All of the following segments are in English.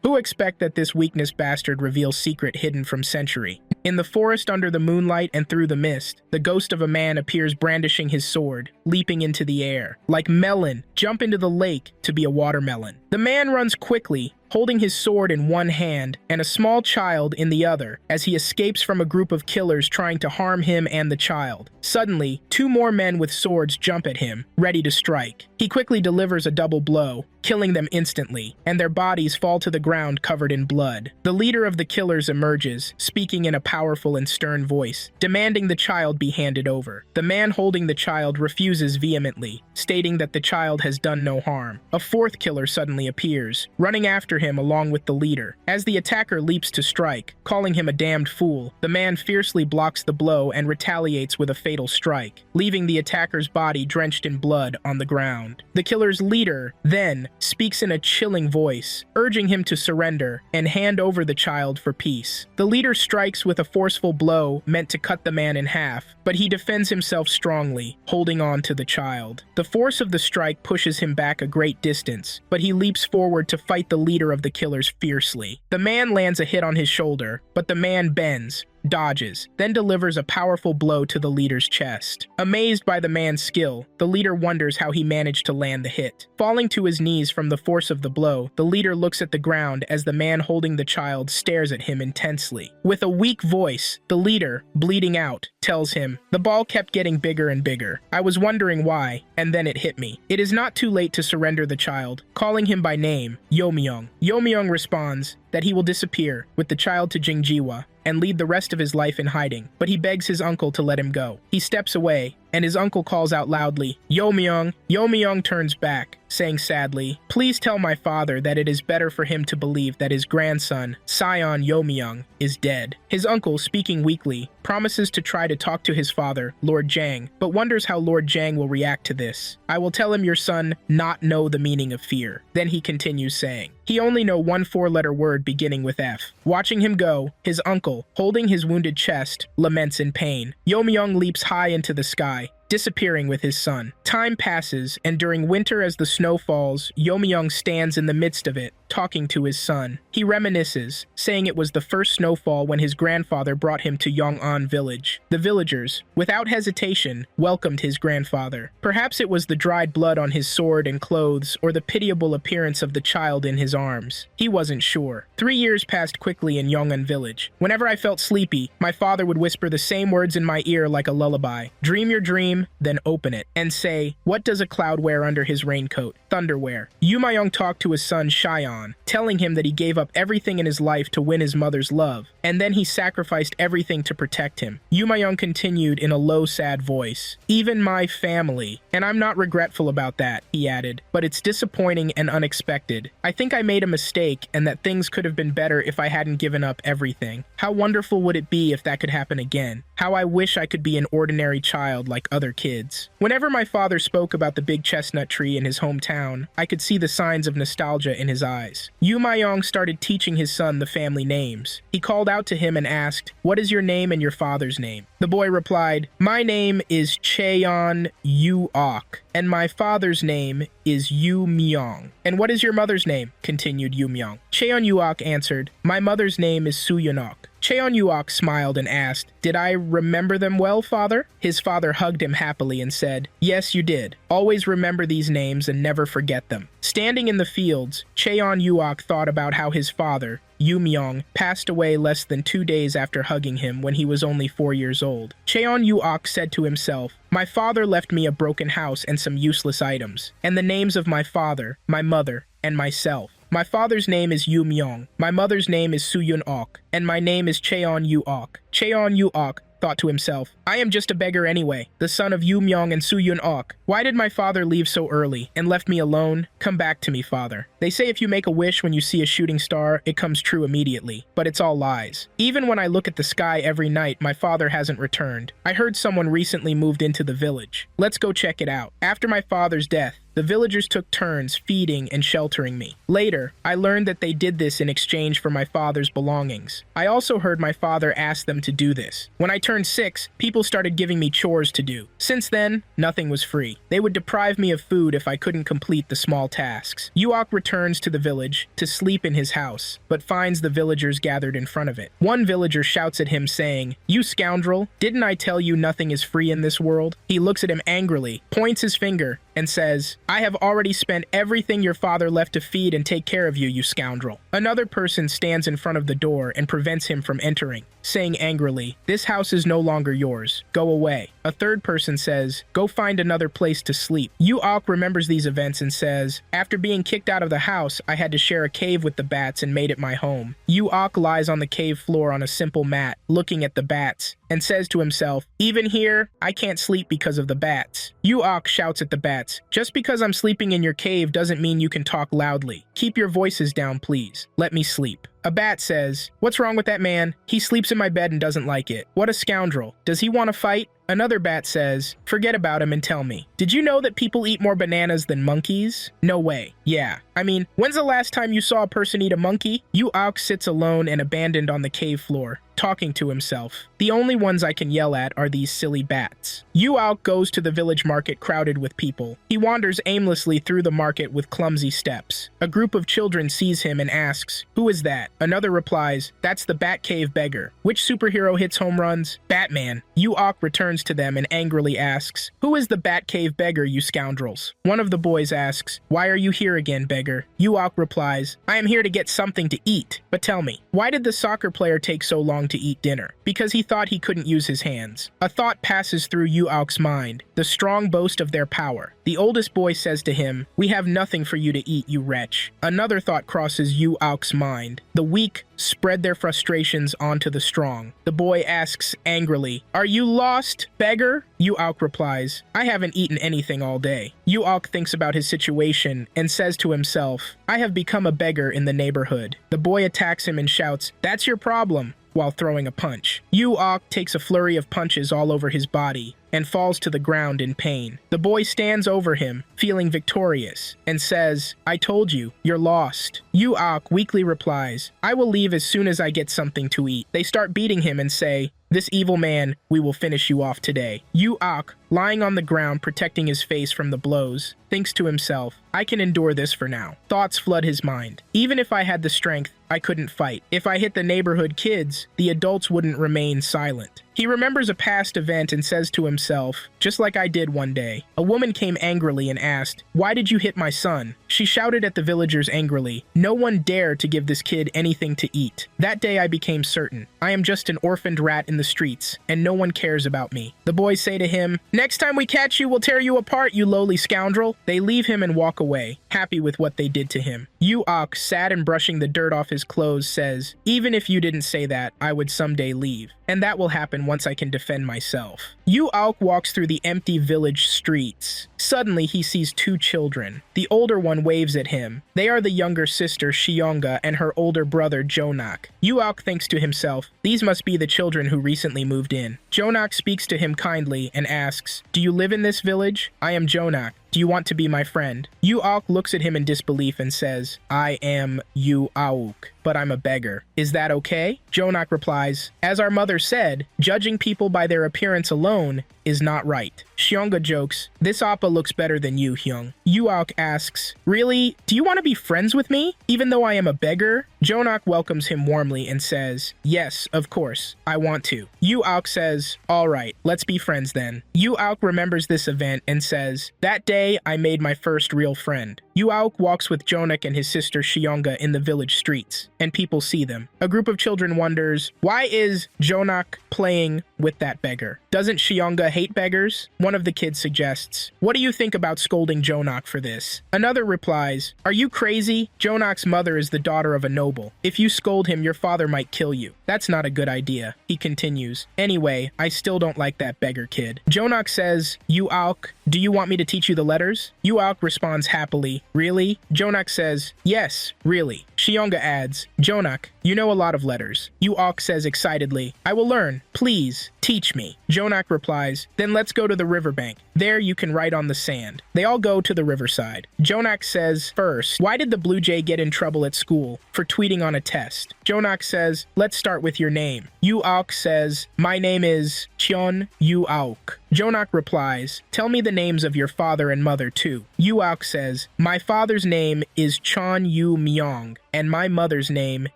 Who expect that this weakness bastard reveals secret hidden from century? In the forest under the moonlight and through the mist, the ghost of a man appears brandishing his sword, leaping into the air. Like melon, jump into the lake to be a watermelon. The man runs quickly, holding his sword in one hand and a small child in the other, as he escapes from a group of killers trying to harm him and the child. Suddenly, two more men with swords jump at him, ready to strike. He quickly delivers a double blow, killing them instantly, and their bodies fall to the ground covered in blood. The leader of the killers emerges, speaking in a powerful and stern voice, demanding the child be handed over. The man holding the child refuses vehemently, stating that the child has done no harm. A fourth killer suddenly appears, running after him along with the leader. As the attacker leaps to strike, calling him a damned fool, the man fiercely blocks the blow and retaliates with a fatal strike, leaving the attacker's body drenched in blood on the ground. The killer's leader, then, speaks in a chilling voice, urging him to surrender and hand over the child for peace. The leader strikes with a forceful blow meant to cut the man in half, but he defends himself strongly, holding on to the child. The force of the strike pushes him back a great distance, but he leaps forward to fight the leader of the killers fiercely. The man lands a hit on his shoulder, but the man bends, dodges, then delivers a powerful blow to the leader's chest. Amazed by the man's skill, the leader wonders how he managed to land the hit. Falling to his knees from the force of the blow, the leader looks at the ground as the man holding the child stares at him intensely. With a weak voice, the leader, bleeding out, tells him, "The ball kept getting bigger and bigger. I was wondering why, and then it hit me. It is not too late to surrender the child," calling him by name, Yomyong. Yomyong responds that he will disappear with the child to Jingjiwa and lead the rest of his life in hiding, but he begs his uncle to let him go. He steps away, and his uncle calls out loudly, "Yomyong." Yomyong turns back, saying sadly, "Please tell my father that it is better for him to believe that his grandson, Scion Yomyong, is dead." His uncle, speaking weakly, promises to try to talk to his father, Lord Jang, but wonders how Lord Jang will react to this. "I will tell him your son not know the meaning of fear." Then he continues saying, "He only know one four-letter word beginning with F." Watching him go, his uncle, holding his wounded chest, laments in pain. Yomyong leaps high into the sky, disappearing with his son. Time passes, and during winter as the snow falls, Yomyong stands in the midst of it, talking to his son. He reminisces, saying it was the first snowfall when his grandfather brought him to Yong'an village. The villagers, without hesitation, welcomed his grandfather. Perhaps it was the dried blood on his sword and clothes, or the pitiable appearance of the child in his arms. He wasn't sure. 3 years passed quickly in Yong'an village. Whenever I felt sleepy, my father would whisper the same words in my ear like a lullaby. "Dream your dream, then open it," and say, "What does a cloud wear under his raincoat? Thunderwear." Yumayong talked to his son Shion, telling him that he gave up everything in his life to win his mother's love, and then he sacrificed everything to protect him. Yumayong continued in a low, sad voice, "Even my family. And I'm not regretful about that," he added, "but it's disappointing and unexpected. I think I made a mistake and that things could have been better if I hadn't given up everything. How wonderful would it be if that could happen again? How I wish I could be an ordinary child like other kids." Whenever my father spoke about the big chestnut tree in his hometown, I could see the signs of nostalgia in his eyes. Yumayong started teaching his son the family names. He called out to him and asked, "What is your name and your father's name?" The boy replied, "My name is Cheon Yu-ok, and my father's name is Yu Myong." "And what is your mother's name?" continued Yu Myong. Cheon Yu-ok answered, "My mother's name is Suyunok." Cheon Yu-ok smiled and asked, "Did I remember them well, father?" His father hugged him happily and said, "Yes, you did. Always remember these names and never forget them." Standing in the fields, Cheon Yu-ok thought about how his father, Yu Myong, passed away less than 2 days after hugging him when he was only 4 years old. Cheon Yu-ok said to himself, "My father left me a broken house and some useless items, and the names of my father, my mother, and myself. My father's name is Yu Myong, my mother's name is Suyun-ok, and my name is Cheon Yu-ok." Cheon Yu-ok thought to himself, "I am just a beggar anyway, the son of Yu Myong and Suyun-ok. Why did my father leave so early and left me alone? Come back to me, father. They say if you make a wish when you see a shooting star, it comes true immediately, but it's all lies. Even when I look at the sky every night, my father hasn't returned. I heard someone recently moved into the village. Let's go check it out." After my father's death, The villagers took turns feeding and sheltering me. Later, I learned that they did this in exchange for my father's belongings. I also heard my father ask them to do this. When I turned 6, people started giving me chores to do. Since then, nothing was free. They would deprive me of food if I couldn't complete the small tasks. Uok returns to the village to sleep in his house, but finds the villagers gathered in front of it. One villager shouts at him saying, "You scoundrel, didn't I tell you nothing is free in this world?" He looks at him angrily, points his finger, and says, "I have already spent everything your father left to feed and take care of you, you scoundrel." Another person stands in front of the door and prevents him from entering, saying angrily, "This house is no longer yours. Go away." A third person says, "Go find another place to sleep." Uok remembers these events and says, "After being kicked out of the house, I had to share a cave with the bats and made it my home." Uok lies on the cave floor on a simple mat, looking at the bats, and says to himself, "Even here, I can't sleep because of the bats." Uok shouts at the bats, "Just because I'm sleeping in your cave doesn't mean you can talk loudly. Keep your voices down, please. Let me sleep." A bat says, "What's wrong with that man? He sleeps in my bed and doesn't like it. What a scoundrel. Does he want to fight?" Another bat says, "Forget about him and tell me. Did you know that people eat more bananas than monkeys?" "No way." "Yeah. I mean, when's the last time you saw a person eat a monkey?" Uok sits alone and abandoned on the cave floor, talking to himself. "The only ones I can yell at are these silly bats." Uok goes to the village market crowded with people. He wanders aimlessly through the market with clumsy steps. A group of children sees him and asks, "Who is that?" Another replies, "That's the Batcave beggar." "Which superhero hits home runs?" "Batman." Uok returns to them and angrily asks, "Who is the Batcave beggar, you scoundrels?" One of the boys asks, "Why are you here again, beggar?" Uok replies, "I am here to get something to eat. But tell me, why did the soccer player take so long to eat dinner?" "Because he thought he couldn't use his hands." A thought passes through Uok's mind, the strong boast of their power. The oldest boy says to him, "We have nothing for you to eat, you wretch." Another thought crosses Uok's mind. The weak spread their frustrations onto the strong. The boy asks angrily, "Are you lost, beggar?" Uok replies, "I haven't eaten anything all day." Uok thinks about his situation and says to himself, "I have become a beggar in the neighborhood." The boy attacks him and shouts, "That's your problem," while throwing a punch. Uok takes a flurry of punches all over his body and falls to the ground in pain. The boy stands over him, feeling victorious, and says, "I told you, you're lost." Uok weakly replies, "I will leave as soon as I get something to eat." They start beating him and say, "This evil man, we will finish you off today." Uok, lying on the ground protecting his face from the blows, thinks to himself, "I can endure this for now." Thoughts flood his mind. "Even if I had the strength, I couldn't fight. If I hit the neighborhood kids, the adults wouldn't remain silent." He remembers a past event and says to himself, "Just like I did one day." A woman came angrily and asked, "Why did you hit my son?" She shouted at the villagers angrily, "No one dared to give this kid anything to eat. That day I became certain. I am just an orphaned rat in the streets, and no one cares about me." The boys say to him, "Next time we catch you, we'll tear you apart, you lowly scoundrel." They leave him and walk away, happy with what they did to him. Uok, sad and brushing the dirt off his clothes, says, "Even if you didn't say that, I would someday leave. And that will happen once I can defend myself." Uok walks through the empty village streets. Suddenly, he sees two children. The older one waves at him. They are the younger sister Shionga and her older brother Jonak. Uok thinks to himself, "These must be the children who recently moved in." Jonak speaks to him kindly and asks, "Do you live in this village? I am Jonak. Do you want to be my friend?" Uok looks at him in disbelief and says, "I am Uauk, but I'm a beggar. Is that okay?" Jonak replies, "As our mother said, judging people by their appearance alone is not right." Shionga jokes, "This Appa looks better than you, Hyung." Uok asks, "Really? Do you want to be friends with me, even though I am a beggar?" Jonak welcomes him warmly and says, "Yes, of course, I want to." Uok says, "All right, let's be friends then." Uok remembers this event and says, "That day I made my first real friend." Uok walks with Jonak and his sister Shionga in the village streets, and people see them. A group of children wonders, why is Jonak playing with that beggar? Doesn't Shionga hate beggars? One of the kids suggests, "What do you think about scolding Jonak for this?" Another replies, "Are you crazy? Jonak's mother is the daughter of a noble. If you scold him, your father might kill you. That's not a good idea." He continues, "Anyway, I still don't like that beggar kid." Jonak says, "Uok, do you want me to teach you the letters?" Uok responds happily, "Really?" Jonak says, "Yes, really." Shionga adds, "Jonak, you know a lot of letters." Uok says excitedly, "I will learn. Please, Teach me. Jonak replies, then let's go to the riverbank. There you can write on the sand. They all go to the riverside. Jonak says, first, why did the Blue Jay get in trouble at school for tweeting on a test? Jonak says, let's start with your name. Yu-Auk says, my name is Cheon Yu-Auk. Jonak replies, tell me the names of your father and mother too. Yu-Auk says, my father's name is Chon Yu-Myong, and my mother's name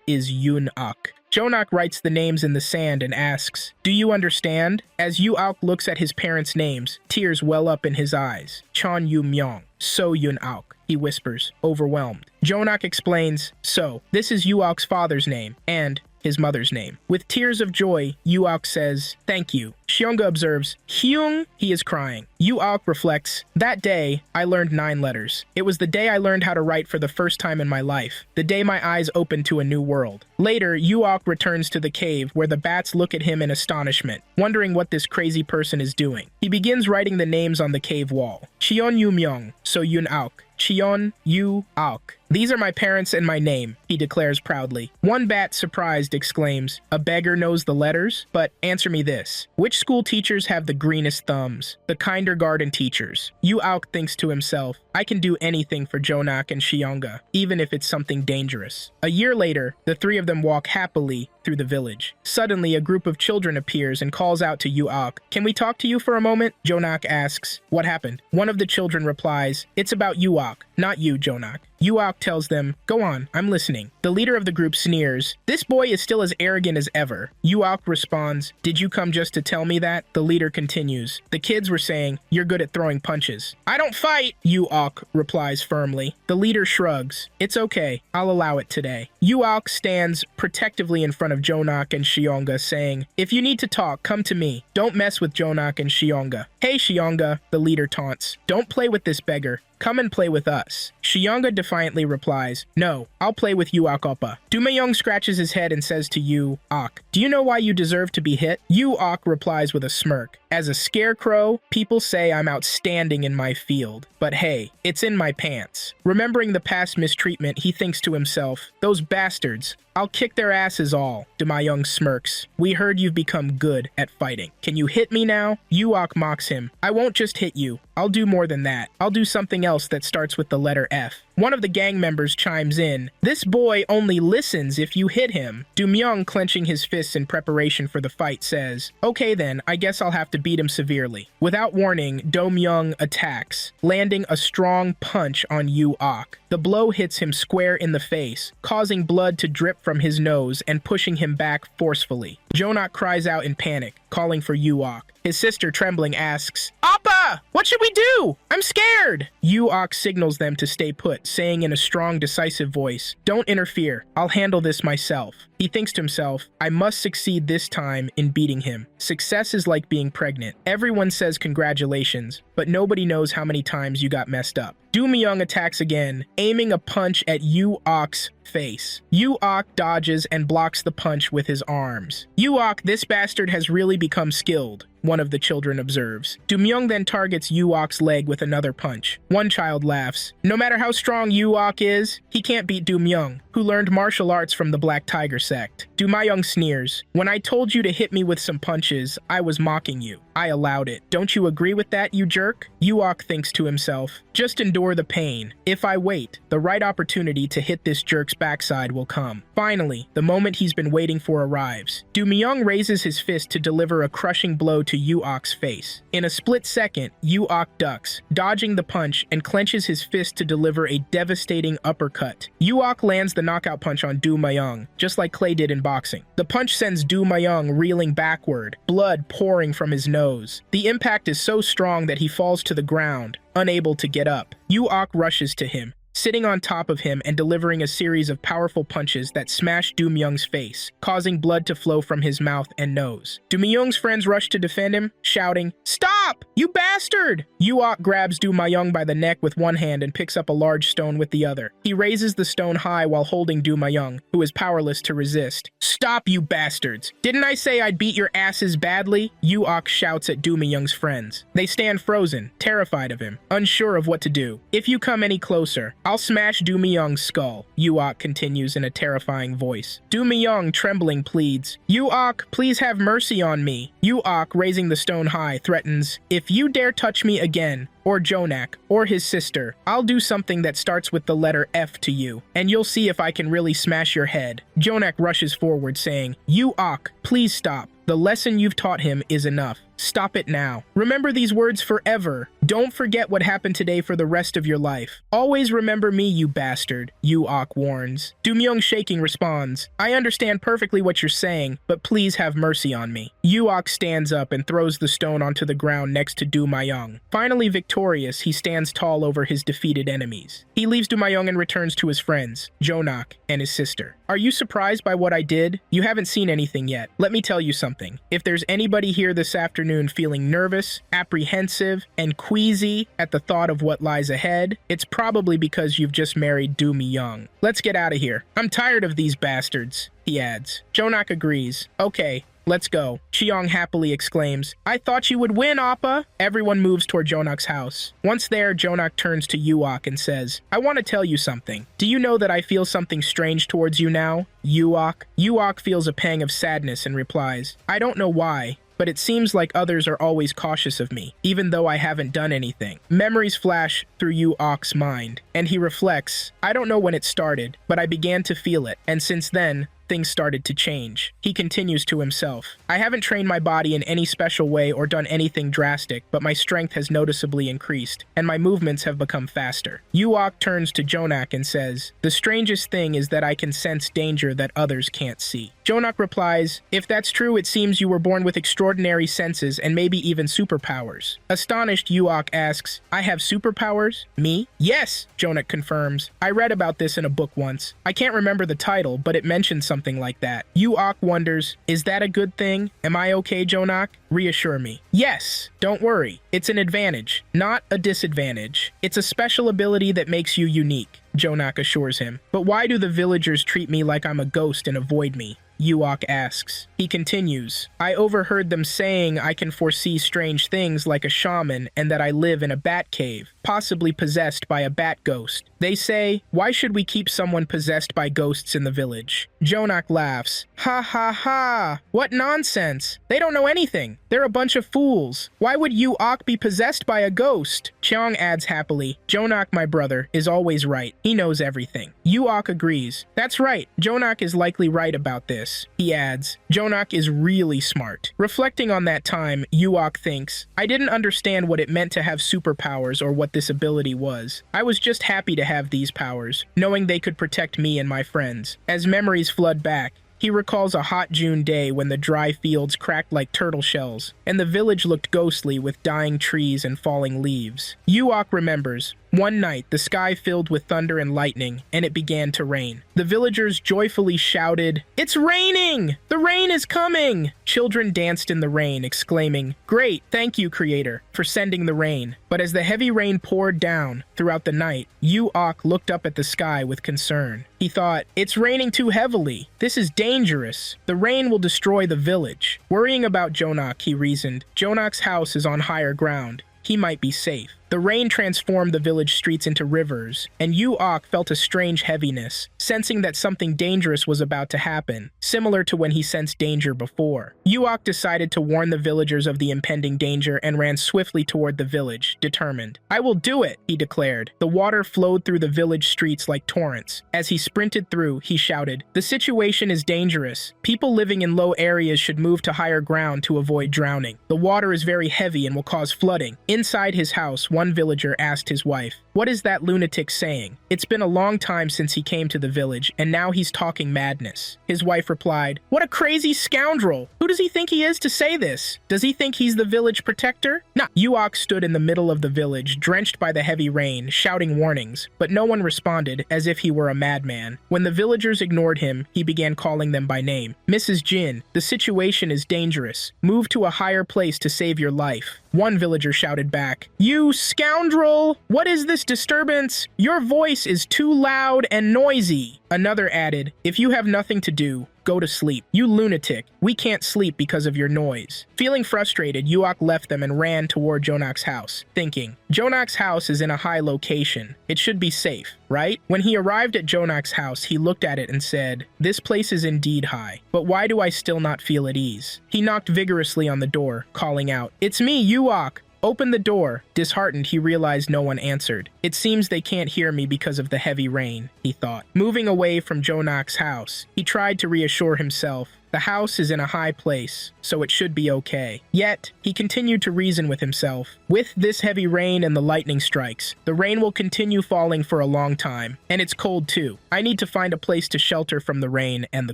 is Yun-Ak. Jonak writes the names in the sand and asks, do you understand? As Yu-Auk looks at his parents' names, tears well up in his eyes. Chon Yu-Myong, So Yun-Auk, he whispers, overwhelmed. Jonak explains, so, this is Yu-Auk's father's name, and his mother's name. With tears of joy, Yu-Auk says, thank you. Xiongga observes, Hyung, he is crying. Yu-Auk reflects, that day, I learned 9 letters. It was the day I learned how to write for the first time in my life, the day my eyes opened to a new world. Later, Yu-Auk returns to the cave where the bats look at him in astonishment, wondering what this crazy person is doing. He begins writing the names on the cave wall. Cheon Yu-Myong, So Yun-Auk. Cheon Yu-Auk. These are my parents and my name, he declares proudly. One bat, surprised, exclaims, a beggar knows the letters? But answer me this. Which school teachers have the greenest thumbs? The kindergarten teachers. Yu-Auk thinks to himself, I can do anything for Jonak and Xiongga, even if it's something dangerous. A year later, the 3 of them walk happily through the village. Suddenly, a group of children appears and calls out to Yu-Auk. Can we talk to you for a moment? Jonak asks, what happened? One of the children replies, it's about Yu-Auk, not you, Jonak. Yu-Auk tells them, go on, I'm listening. The leader of the group sneers, this boy is still as arrogant as ever. Yu-Auk responds, did you come just to tell me that? The leader continues, the kids were saying, you're good at throwing punches. I don't fight, Yu-Auk replies firmly. The leader shrugs, it's okay, I'll allow it today. Yu-Auk stands protectively in front of Jonak and Xiongga, saying, if you need to talk, come to me. Don't mess with Jonak and Xiongga. Hey Xiongga, the leader taunts, don't play with this beggar. Come and play with us. Xiongga defiantly replies, no, I'll play with Yu-Auk Oppa. Yu-Myong scratches his head and says to Yu-Auk, do you know why you deserve to be hit? Yu-Auk replies with a smirk, as a scarecrow, people say I'm outstanding in my field. But hey, it's in my pants. Remembering the past mistreatment, he thinks to himself, those bastards, I'll kick their asses all. Yu-Myong smirks. We heard you've become good at fighting. Can you hit me now? Yu-Auk mocks him. I won't just hit you. I'll do more than that. I'll do something else that starts with the letter F. One of the gang members chimes in. This boy only listens if you hit him. Yu-Myong, clenching his fists in preparation for the fight, says, okay then, I guess I'll have to beat him severely. Without warning, Yu-Myong attacks, landing a strong punch on Yu-Auk. The blow hits him square in the face, causing blood to drip from his nose and pushing him back forcefully. Jonak cries out in panic, calling for Yu-Auk. His sister, trembling, asks, Appa! What should we do? I'm scared! Yu-Auk signals them to stay put, saying in a strong, decisive voice, don't interfere. I'll handle this myself. He thinks to himself, I must succeed this time in beating him. Success is like being pregnant. Everyone says congratulations, but nobody knows how many times you got messed up. Yu-Myong attacks again, aiming a punch at Yu-Auk's face. Yu-Auk dodges and blocks the punch with his arms. Yu-Auk, this bastard has really become skilled, one of the children observes. Yu-Myong then targets Yu-Auk's leg with another punch. One child laughs. No matter how strong Yu-Auk is, he can't beat Yu-Myong, who learned martial arts from the Black Tiger Sect. Yu-Myong sneers. When I told you to hit me with some punches, I was mocking you. I allowed it. Don't you agree with that, you jerk? Yu-Auk thinks to himself, just endure the pain. If I wait, the right opportunity to hit this jerk's backside will come. Finally, the moment he's been waiting for arrives. Yu-Myong raises his fist to deliver a crushing blow to Yu-Auk's face. In a split second, Yu-Auk ducks, dodging the punch, and clenches his fist to deliver a devastating uppercut. Yu-Auk lands the knockout punch on Yu-Myong, just like Clay did in boxing. The punch sends Yu-Myong reeling backward, blood pouring from his nose. The impact is so strong that he falls to the ground, unable to get up. Yu-Auk rushes to him, sitting on top of him and delivering a series of powerful punches that smash Yu-Myong's face, causing blood to flow from his mouth and nose. Yu-Myong's friends rush to defend him, shouting, Stop! You bastard! Yu-Auk grabs Yu-Myong by the neck with one hand and picks up a large stone with the other. He raises the stone high while holding Yu-Myong, who is powerless to resist. Stop, you bastards! Didn't I say I'd beat your asses badly? Yu-Auk shouts at Yu-Myong's friends. They stand frozen, terrified of him, unsure of what to do. If you come any closer, I'll smash Du Myung's skull, Yuok continues in a terrifying voice. Du Myung, trembling, pleads, Yuok, please have mercy on me. Yuok, raising the stone high, threatens, if you dare touch me again, or Jonak, or his sister, I'll do something that starts with the letter F to you, and you'll see if I can really smash your head. Jonak rushes forward saying, Yuok, please stop. The lesson you've taught him is enough. Stop it now. Remember these words forever. Don't forget what happened today for the rest of your life. Always remember me, you bastard, Yuok warns. Du Myung shaking responds, I understand perfectly what you're saying, but please have mercy on me. Yuok stands up and throws the stone onto the ground next to Du Myung. Finally victorious, he stands tall over his defeated enemies. He leaves Du Myung and returns to his friends, Jonak and his sister. Are you surprised by what I did? You haven't seen anything yet. Let me tell you something. If there's anybody here this afternoon feeling nervous, apprehensive, and queasy at the thought of what lies ahead, it's probably because you've just married Du Myung. Let's get out of here. I'm tired of these bastards, he adds. Jonak agrees. Okay, let's go. Cheong happily exclaims, I thought you would win, Appa! Everyone moves toward Jonak's house. Once there, Jonak turns to Yuok and says, I want to tell you something. Do you know that I feel something strange towards you now? Yuok? Yuok feels a pang of sadness and replies, I don't know why, but it seems like others are always cautious of me, even though I haven't done anything. Memories flash through Yuok's mind, and he reflects, I don't know when it started, but I began to feel it, and since then, things started to change. He continues to himself, I haven't trained my body in any special way or done anything drastic, but my strength has noticeably increased, and my movements have become faster. Yuok turns to Jonak and says, the strangest thing is that I can sense danger that others can't see. Jonak replies, if that's true, it seems you were born with extraordinary senses and maybe even superpowers. Astonished, Yuok asks, I have superpowers? Me? Yes, Jonak confirms. I read about this in a book once. I can't remember the title, but it mentions something like that. Yuok wonders, is that a good thing? Am I okay, Jonak? Reassure me. Yes, don't worry. It's an advantage, not a disadvantage. It's a special ability that makes you unique, Jonak assures him. But why do the villagers treat me like I'm a ghost and avoid me? Yuok asks. He continues, I overheard them saying I can foresee strange things like a shaman and that I live in a bat cave, possibly possessed by a bat ghost. They say, why should we keep someone possessed by ghosts in the village? Jonak laughs. Ha ha ha! What nonsense! They don't know anything. They're a bunch of fools. Why would Yuok be possessed by a ghost? Cheong adds happily, Jonak, my brother, is always right. He knows everything. Yuok agrees. That's right. Jonak is likely right about this. He adds, Jonak is really smart. Reflecting on that time, Yuok thinks, I didn't understand what it meant to have superpowers or what this ability was. I was just happy to have these powers, knowing they could protect me and my friends. As memories flood back, he recalls a hot June day when the dry fields cracked like turtle shells, and the village looked ghostly with dying trees and falling leaves. Yuok remembers, one night, the sky filled with thunder and lightning, and it began to rain. The villagers joyfully shouted, It's raining! The rain is coming! Children danced in the rain, exclaiming, Great, thank you, Creator, for sending the rain. But as the heavy rain poured down throughout the night, Yuok looked up at the sky with concern. He thought, it's raining too heavily. This is dangerous. The rain will destroy the village. Worrying about Jonak, he reasoned, Jonak's house is on higher ground. He might be safe. The rain transformed the village streets into rivers, and Yuok felt a strange heaviness, sensing that something dangerous was about to happen, similar to when he sensed danger before. Yuok decided to warn the villagers of the impending danger and ran swiftly toward the village, determined. I will do it, he declared. The water flowed through the village streets like torrents. As he sprinted through, he shouted, The situation is dangerous. People living in low areas should move to higher ground to avoid drowning. The water is very heavy and will cause flooding. Inside his house, one villager asked his wife, What is that lunatic saying? It's been a long time since he came to the village, and now he's talking madness. His wife replied, What a crazy scoundrel! Who does he think he is to say this? Does he think he's the village protector? Nah. Yuok stood in the middle of the village, drenched by the heavy rain, shouting warnings, but no one responded, as if he were a madman. When the villagers ignored him, he began calling them by name. Mrs. Jin, the situation is dangerous. Move to a higher place to save your life. One villager shouted back, You Scoundrel! What is this disturbance? Your voice is too loud and noisy. Another added, if you have nothing to do, go to sleep. You lunatic. We can't sleep because of your noise. Feeling frustrated, Yuok left them and ran toward Jonak's house, thinking, Jonak's house is in a high location. It should be safe, right? When he arrived at Jonak's house, he looked at it and said, this place is indeed high, but why do I still not feel at ease? He knocked vigorously on the door, calling out, it's me, Yuok! Open the door. Disheartened, he realized no one answered. It seems they can't hear me because of the heavy rain, he thought. Moving away from Jonak's house, he tried to reassure himself. The house is in a high place, so it should be okay. Yet, he continued to reason with himself. With this heavy rain and the lightning strikes, the rain will continue falling for a long time, and it's cold too. I need to find a place to shelter from the rain and the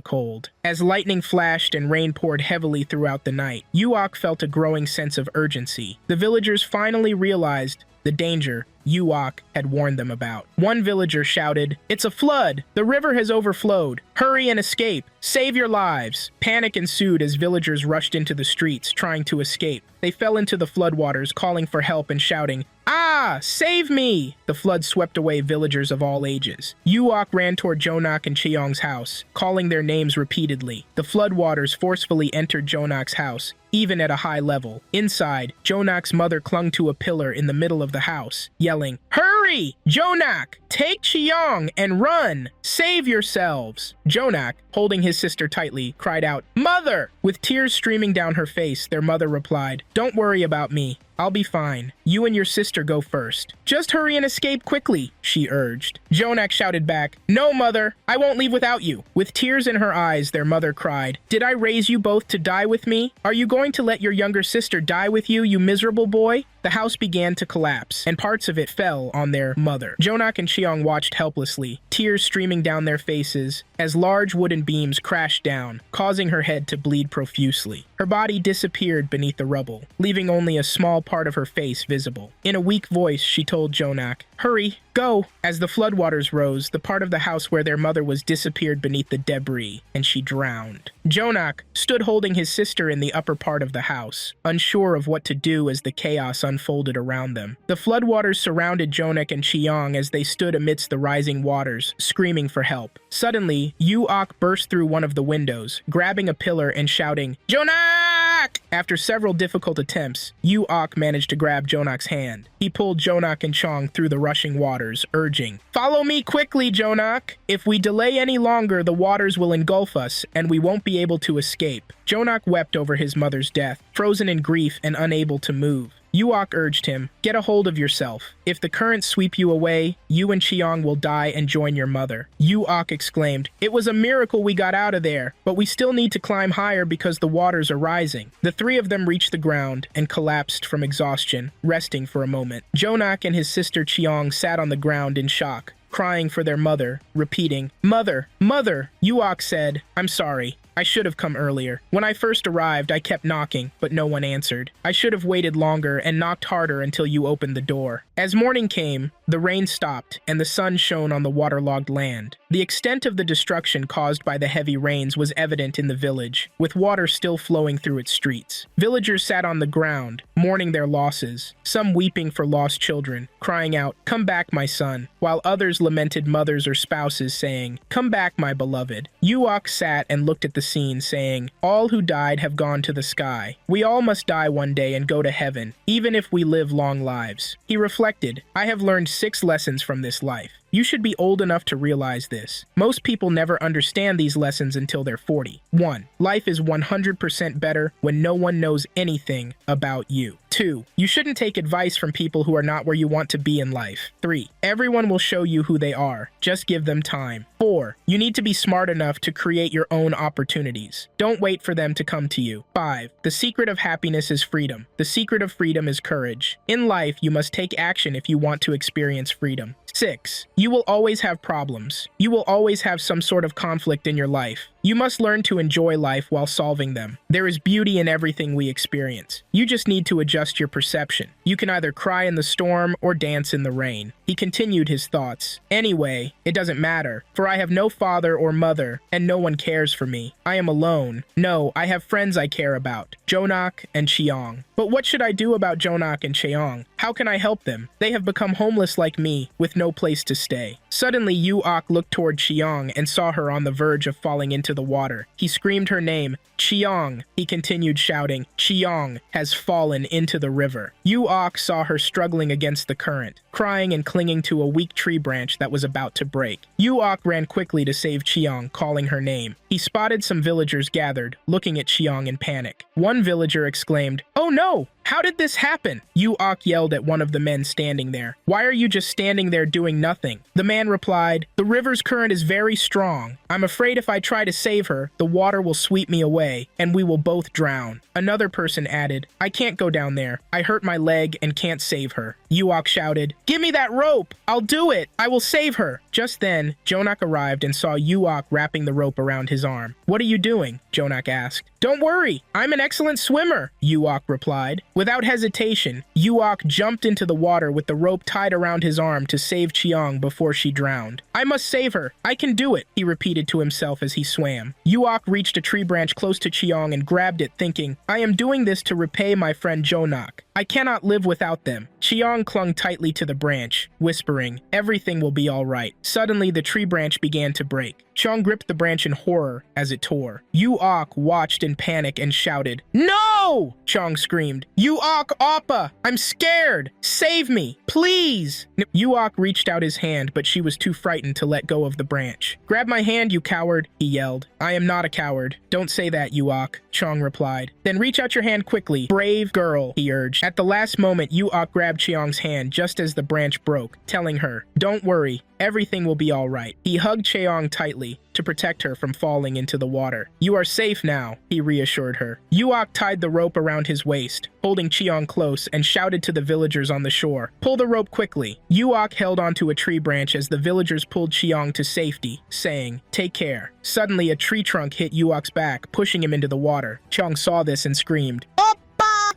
cold. As lightning flashed and rain poured heavily throughout the night, Yuok felt a growing sense of urgency. The villagers finally realized the danger Yuok had warned them about. One villager shouted, it's a flood! The river has overflowed! Hurry and escape! Save your lives! Panic ensued as villagers rushed into the streets, trying to escape. They fell into the floodwaters, calling for help and shouting, ah! Save me! The flood swept away villagers of all ages. Yuok ran toward Jonak and Cheong's house, calling their names repeatedly. The floodwaters forcefully entered Jonak's house, even at a high level. Inside, Jonak's mother clung to a pillar in the middle of the house, yelling, hurry! Jonak! Take Cheong and run! Save yourselves! Jonak, holding his sister tightly, cried out, Mother! With tears streaming down her face, their mother replied, don't worry about me. I'll be fine. You and your sister go first. Just hurry and escape quickly, she urged. Jonak shouted back, no, mother, I won't leave without you. With tears in her eyes, their mother cried, did I raise you both to die with me? Are you going to let your younger sister die with you, you miserable boy? The house began to collapse, and parts of it fell on their mother. Jonak and Cheong watched helplessly, tears streaming down their faces, as large wooden beams crashed down, causing her head to bleed profusely. Her body disappeared beneath the rubble, leaving only a small part of her face visible. In a weak voice, she told Jonak, hurry, go! As the floodwaters rose, the part of the house where their mother was disappeared beneath the debris, and she drowned. Jonak stood holding his sister in the upper part of the house, unsure of what to do as the chaos unfolded around them. The floodwaters surrounded Jonak and Cheong as they stood amidst the rising waters, screaming for help. Suddenly, Yuok burst through one of the windows, grabbing a pillar and shouting, Jonak! After several difficult attempts, Yuok managed to grab Jonak's hand. He pulled Jonak and Cheong through the rushing waters, urging, follow me quickly, Jonak! If we delay any longer, the waters will engulf us, and we won't be able to escape. Jonak wept over his mother's death, frozen in grief and unable to move. Yuok urged him, get a hold of yourself. If the currents sweep you away, you and Cheong will die and join your mother. Yuok exclaimed, it was a miracle we got out of there, but we still need to climb higher because the waters are rising. The three of them reached the ground and collapsed from exhaustion, resting for a moment. Jonak and his sister Cheong sat on the ground in shock, crying for their mother, repeating, Mother, Mother! Yuok said, I'm sorry. I should have come earlier. When I first arrived, I kept knocking, but no one answered. I should have waited longer and knocked harder until you opened the door. As morning came, the rain stopped and the sun shone on the waterlogged land. The extent of the destruction caused by the heavy rains was evident in the village, with water still flowing through its streets. Villagers sat on the ground, mourning their losses, some weeping for lost children, crying out, come back, my son, while others lamented mothers or spouses, saying, come back, my beloved. Yuok sat and looked at the scene, saying, all who died have gone to the sky. We all must die one day and go to heaven, even if we live long lives. He reflected, I have learned 6 lessons from this life. You should be old enough to realize this. Most people never understand these lessons until they're 40. 1. Life is 100% better when no one knows anything about you. 2. You shouldn't take advice from people who are not where you want to be in life. 3. Everyone will show you who they are. Just give them time. 4. You need to be smart enough to create your own opportunities. Don't wait for them to come to you. 5. The secret of happiness is freedom. The secret of freedom is courage. In life, you must take action if you want to experience freedom. 6. You will always have problems. You will always have some sort of conflict in your life. You must learn to enjoy life while solving them. There is beauty in everything we experience. You just need to adjust your perception. You can either cry in the storm or dance in the rain. He continued his thoughts. Anyway, it doesn't matter, for I have no father or mother, and no one cares for me. I am alone. No, I have friends I care about, Jonak and Cheong. But what should I do about Jonak and Cheong? How can I help them? They have become homeless like me, with no place to stay. Suddenly, Yu-Ok looked toward Cheong and saw her on the verge of falling into the water. He screamed her name, Cheong. He continued shouting, Cheong has fallen into the river. Yu-Ok saw her struggling against the current, crying and clinging to a weak tree branch that was about to break. Yu-Ok ran quickly to save Cheong, calling her name. He spotted some villagers gathered, looking at Cheong in panic. One villager exclaimed, "Oh no! How did this happen?" Yu-Ok yelled at one of the men standing there. "Why are you just standing there doing nothing?" The man replied, "The river's current is very strong. I'm afraid if I try to save her, the water will sweep me away, and we will both drown." Another person added, "I can't go down there. I hurt my leg and can't save her." Yu-Ok shouted, "Give me that rope! I'll do it! I will save her!" Just then, Jonak arrived and saw Yu-Ok wrapping the rope around his arm. "What are you doing?" Jonak asked. "Don't worry, I'm an excellent swimmer," Yu-Ok replied. Without hesitation, Yu-Ok jumped into the water with the rope tied around his arm to save Cheong before she drowned. "I must save her. I can do it," he repeated to himself as he swam. Yu-Ok reached a tree branch close to Cheong and grabbed it, thinking, "I am doing this to repay my friend Jonak. I cannot live without them." Cheong clung tightly to the branch, whispering, "Everything will be all right." Suddenly, the tree branch began to break. Cheong gripped the branch in horror as it tore. Yu-Ok watched in panic and shouted, "No!" Cheong screamed, "Yu-Ok Appa! I'm scared! Save me! Please!" Yu-Ok reached out his hand, but she was too frightened to let go of the branch. "Grab my hand, you coward!" he yelled. "I am not a coward. Don't say that, Yu-Ok," Cheong replied. "Then reach out your hand quickly, brave girl," he urged. At the last moment, Yu-Ok grabbed Cheong's hand just as the branch broke, telling her, "Don't worry. Everything will be all right." He hugged Cheong tightly to protect her from falling into the water. "You are safe now," he reassured her. Yu-Ok tied the rope around his waist, holding Cheong close, and shouted to the villagers on the shore, "Pull the rope quickly." Yu-Ok held onto a tree branch as the villagers pulled Cheong to safety, saying, "Take care." Suddenly, a tree trunk hit Yu-Ok's back, pushing him into the water. Cheong saw this and screamed,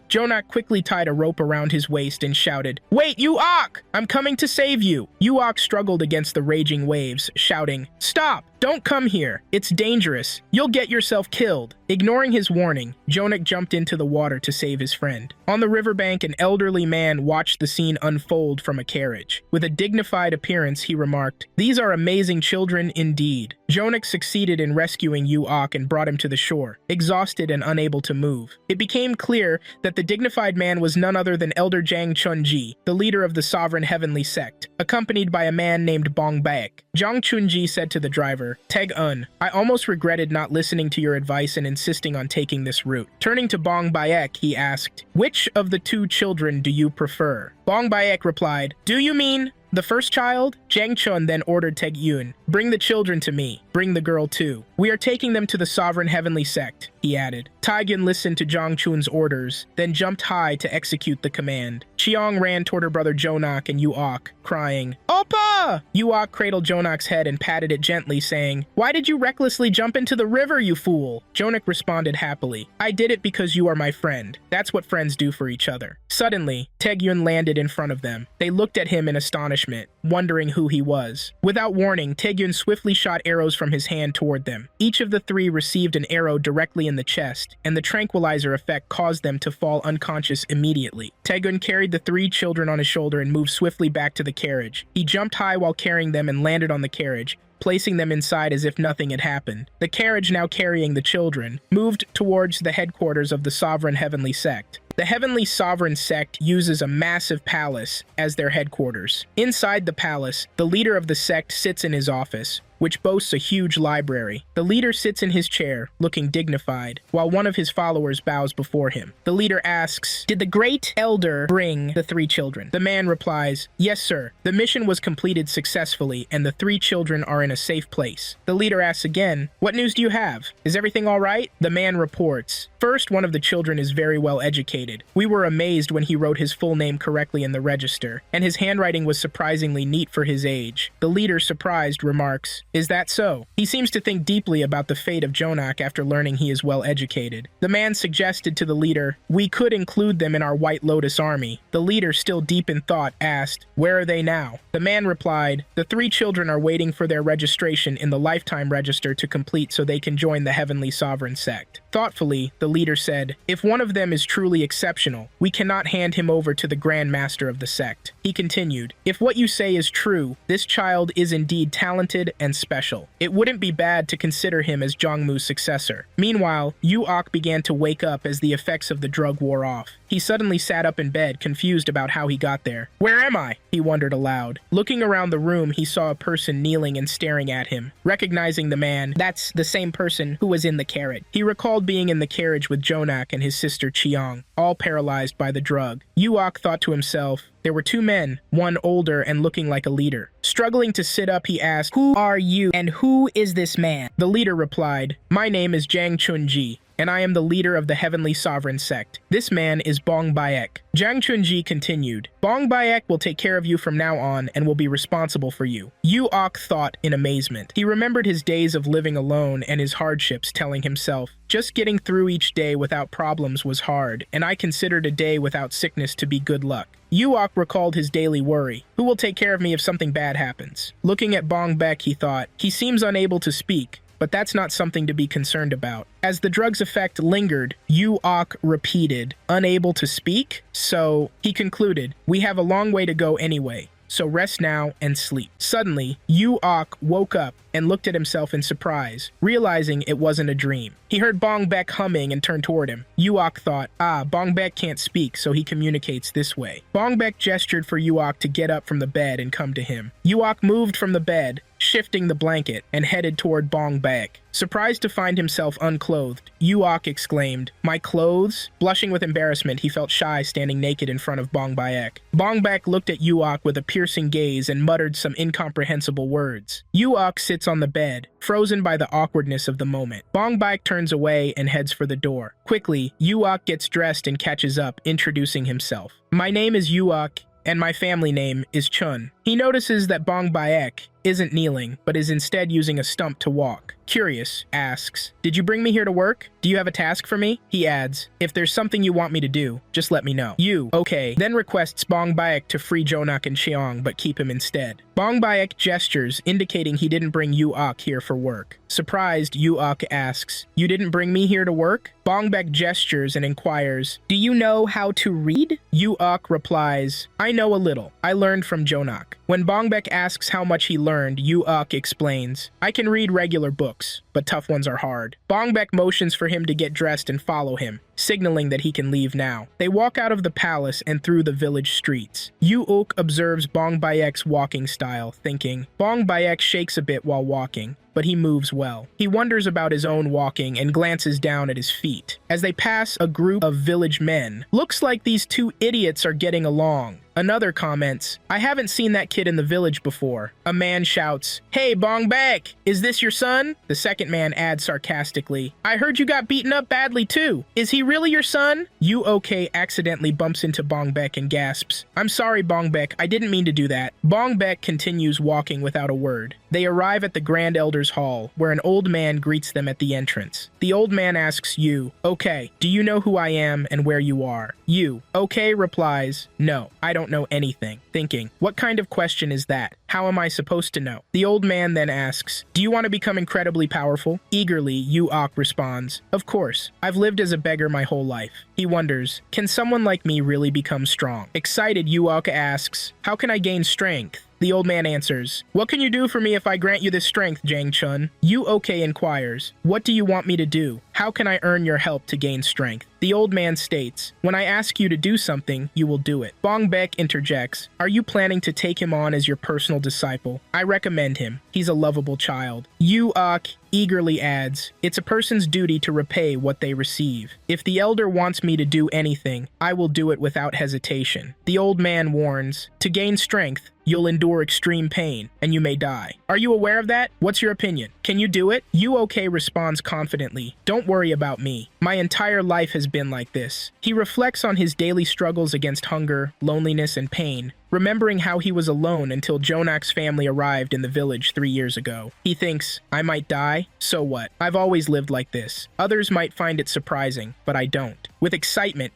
Jonak quickly tied a rope around his waist and shouted, "Wait, Yu-Ok! I'm coming to save you!" Yu-Ok struggled against the raging waves, shouting, "Stop! Don't come here! It's dangerous! You'll get yourself killed!" Ignoring his warning, Jonak jumped into the water to save his friend. On the riverbank, an elderly man watched the scene unfold from a carriage. With a dignified appearance, he remarked, "These are amazing children indeed." Jonak succeeded in rescuing Yu-Ok and brought him to the shore, exhausted and unable to move. It became clear that the dignified man was none other than Elder Jang Chunji, the leader of the sovereign heavenly sect, accompanied by a man named Bong Baek. Jang Chunji said to the driver, "Teg-un, I almost regretted not listening to your advice and insisting on taking this route." Turning to Bong Baek, he asked, "Which of the two children do you prefer?" Bong Baek replied, "Do you mean the first child?" Jang Chun then ordered Teg-un, "Bring the children to me. Bring the girl too. We are taking them to the sovereign heavenly sect," he added. Taegyun listened to Jang Chun's orders, then jumped high to execute the command. Cheong ran toward her brother Jonak and Yu-Ok, crying, "Oppa!" Yu-Ok cradled Jonak's head and patted it gently, saying, "Why did you recklessly jump into the river, you fool?" Jonak responded happily, "I did it because you are my friend. That's what friends do for each other." Suddenly, Teg-Yun landed in front of them. They looked at him in astonishment, wondering who he was. Without warning, Teg-Yun swiftly shot arrows from his hand toward them. Each of the three received an arrow directly in the chest, and the tranquilizer effect caused them to fall unconscious immediately. Teg-Yun carried the three children on his shoulder and moved swiftly back to the carriage. He jumped high while carrying them and landed on the carriage, placing them inside as if nothing had happened. The carriage, now carrying the children, moved towards the headquarters of the Sovereign Heavenly Sect. The Heavenly Sovereign Sect uses a massive palace as their headquarters. Inside the palace, the leader of the sect sits in his office, which boasts a huge library. The leader sits in his chair, looking dignified, while one of his followers bows before him. The leader asks, "Did the great elder bring the three children?" The man replies, "Yes, sir. The mission was completed successfully, and the three children are in a safe place." The leader asks again, "What news do you have? Is everything all right?" The man reports, "First, one of the children is very well educated. We were amazed when he wrote his full name correctly in the register, and his handwriting was surprisingly neat for his age." The leader, surprised, remarks, Is that so? He seems to think deeply about the fate of Jonak after learning he is well educated. The man suggested to the leader, "We could include them in our White Lotus army." The leader, still deep in thought, asked, "Where are they now?" The man replied, "The 3 children are waiting for their registration in the lifetime register to complete so they can join the Heavenly Sovereign Sect." Thoughtfully, the leader said, "If one of them is truly exceptional, we cannot hand him over to the Grand Master of the sect." He continued, "If what you say is true, this child is indeed talented and special. It wouldn't be bad to consider him as Jongmu's successor." Meanwhile, Yu-Ok began to wake up as the effects of the drug wore off. He suddenly sat up in bed, confused about how he got there. "Where am I?" he wondered aloud. Looking around the room, he saw a person kneeling and staring at him. Recognizing the man, that's the same person who was in the carriage. He recalled being in the carriage with Jonak and his sister Chiang, all paralyzed by the drug. Yu-Ok thought to himself, there were 2 men, one older and looking like a leader. Struggling to sit up, he asked, "Who are you and who is this man?" The leader replied, "My name is Jang Chunji, and I am the leader of the Heavenly Sovereign Sect. This man is Bong Baek." Jang Chunji continued, "Bong Baek will take care of you from now on and will be responsible for you." Yu-Ok thought in amazement. He remembered his days of living alone and his hardships, telling himself, "Just getting through each day without problems was hard, and I considered a day without sickness to be good luck." Yu-Ok recalled his daily worry. Who will take care of me if something bad happens? Looking at Bong Baek, he thought, he seems unable to speak, but that's not something to be concerned about. As the drug's effect lingered, Yu-Ok repeated, "Unable to speak?" So, he concluded, "We have a long way to go anyway, so rest now and sleep." Suddenly, Yu-Ok woke up and looked at himself in surprise, realizing it wasn't a dream. He heard Bong Baek humming and turned toward him. Yu-Ok thought, Bong Baek can't speak, so he communicates this way. Bong Baek gestured for Yu-Ok to get up from the bed and come to him. Yu-Ok moved from the bed, shifting the blanket, and headed toward Bong Baek. Surprised to find himself unclothed, Yu-Ok exclaimed, "My clothes?" Blushing with embarrassment, he felt shy standing naked in front of Bong Baek. Bong Baek looked at Yu-Ok with a piercing gaze and muttered some incomprehensible words. Yu-Ok sits on the bed, frozen by the awkwardness of the moment. Bong Baek turns away and heads for the door. Quickly, Yu-Ok gets dressed and catches up, introducing himself. "My name is Yu-Ok, and my family name is Chun." He notices that Bong Baek isn't kneeling, but is instead using a stump to walk. Curious, asks, "Did you bring me here to work? Do you have a task for me?" He adds, "If there's something you want me to do, just let me know." Okay, then requests Bong Baek to free Jonak and Chiang, but keep him instead. Bong Baek gestures, indicating he didn't bring Yu-Ok here for work. Surprised, Yu-Ok asks, "You didn't bring me here to work?" Bong Baek gestures and inquires, "Do you know how to read?" Yu-Ok replies, "I know a little. I learned from Jonak." When Bong Baek asks how much he learned, Yu-Ok explains, "I can read regular books, but tough ones are hard." Bong Baek motions for him to get dressed and follow him, signaling that he can leave now. They walk out of the palace and through the village streets. Yu-Ok observes Bong Baek's walking style, thinking, Bong Baek shakes a bit while walking, but he moves well. He wonders about his own walking and glances down at his feet. As they pass a group of village men, "Looks like these 2 idiots are getting along." Another comments, "I haven't seen that kid in the village before." A man shouts, "Hey, Bong Baek, is this your son?" The second man adds sarcastically, "I heard you got beaten up badly too. Is he really your son?" Yu-Ok accidentally bumps into Bong Baek and gasps, "I'm sorry, Bong Baek, I didn't mean to do that." Bong Baek continues walking without a word. They arrive at the Grand Elder's Hall, where an old man greets them at the entrance. The old man asks Yu-Ok, "Do you know who I am and where you are?" Yu-Ok replies, "No, I don't know anything," thinking, what kind of question is that? How am I supposed to know? The old man then asks, "Do you want to become incredibly powerful?" Eagerly, Yu-Ok responds, "Of course. I've lived as a beggar my whole life." He wonders, can someone like me really become strong? Excited, Yu-Ok asks, "How can I gain strength?" The old man answers, "What can you do for me if I grant you this strength, Jang Chun?" Yu-Ok inquires, "What do you want me to do? How can I earn your help to gain strength?" The old man states, "When I ask you to do something, you will do it." Bong Baek interjects, "Are you planning to take him on as your personal disciple? I recommend him. He's a lovable child." Yu-Ok eagerly adds, "It's a person's duty to repay what they receive. If the elder wants me to do anything, I will do it without hesitation." The old man warns, "To gain strength, you'll endure extreme pain, and you may die. Are you aware of that? What's your opinion? Can you do it?" Yu-Ok responds confidently, "Don't Don't worry about me. My entire life has been like this. He reflects on his daily struggles against hunger, loneliness, and pain, remembering how he was alone until Jonak's family arrived in the village 3 years ago. He thinks, I might die, so what? I've always lived like this. Others might find it surprising, but I don't. With excitement,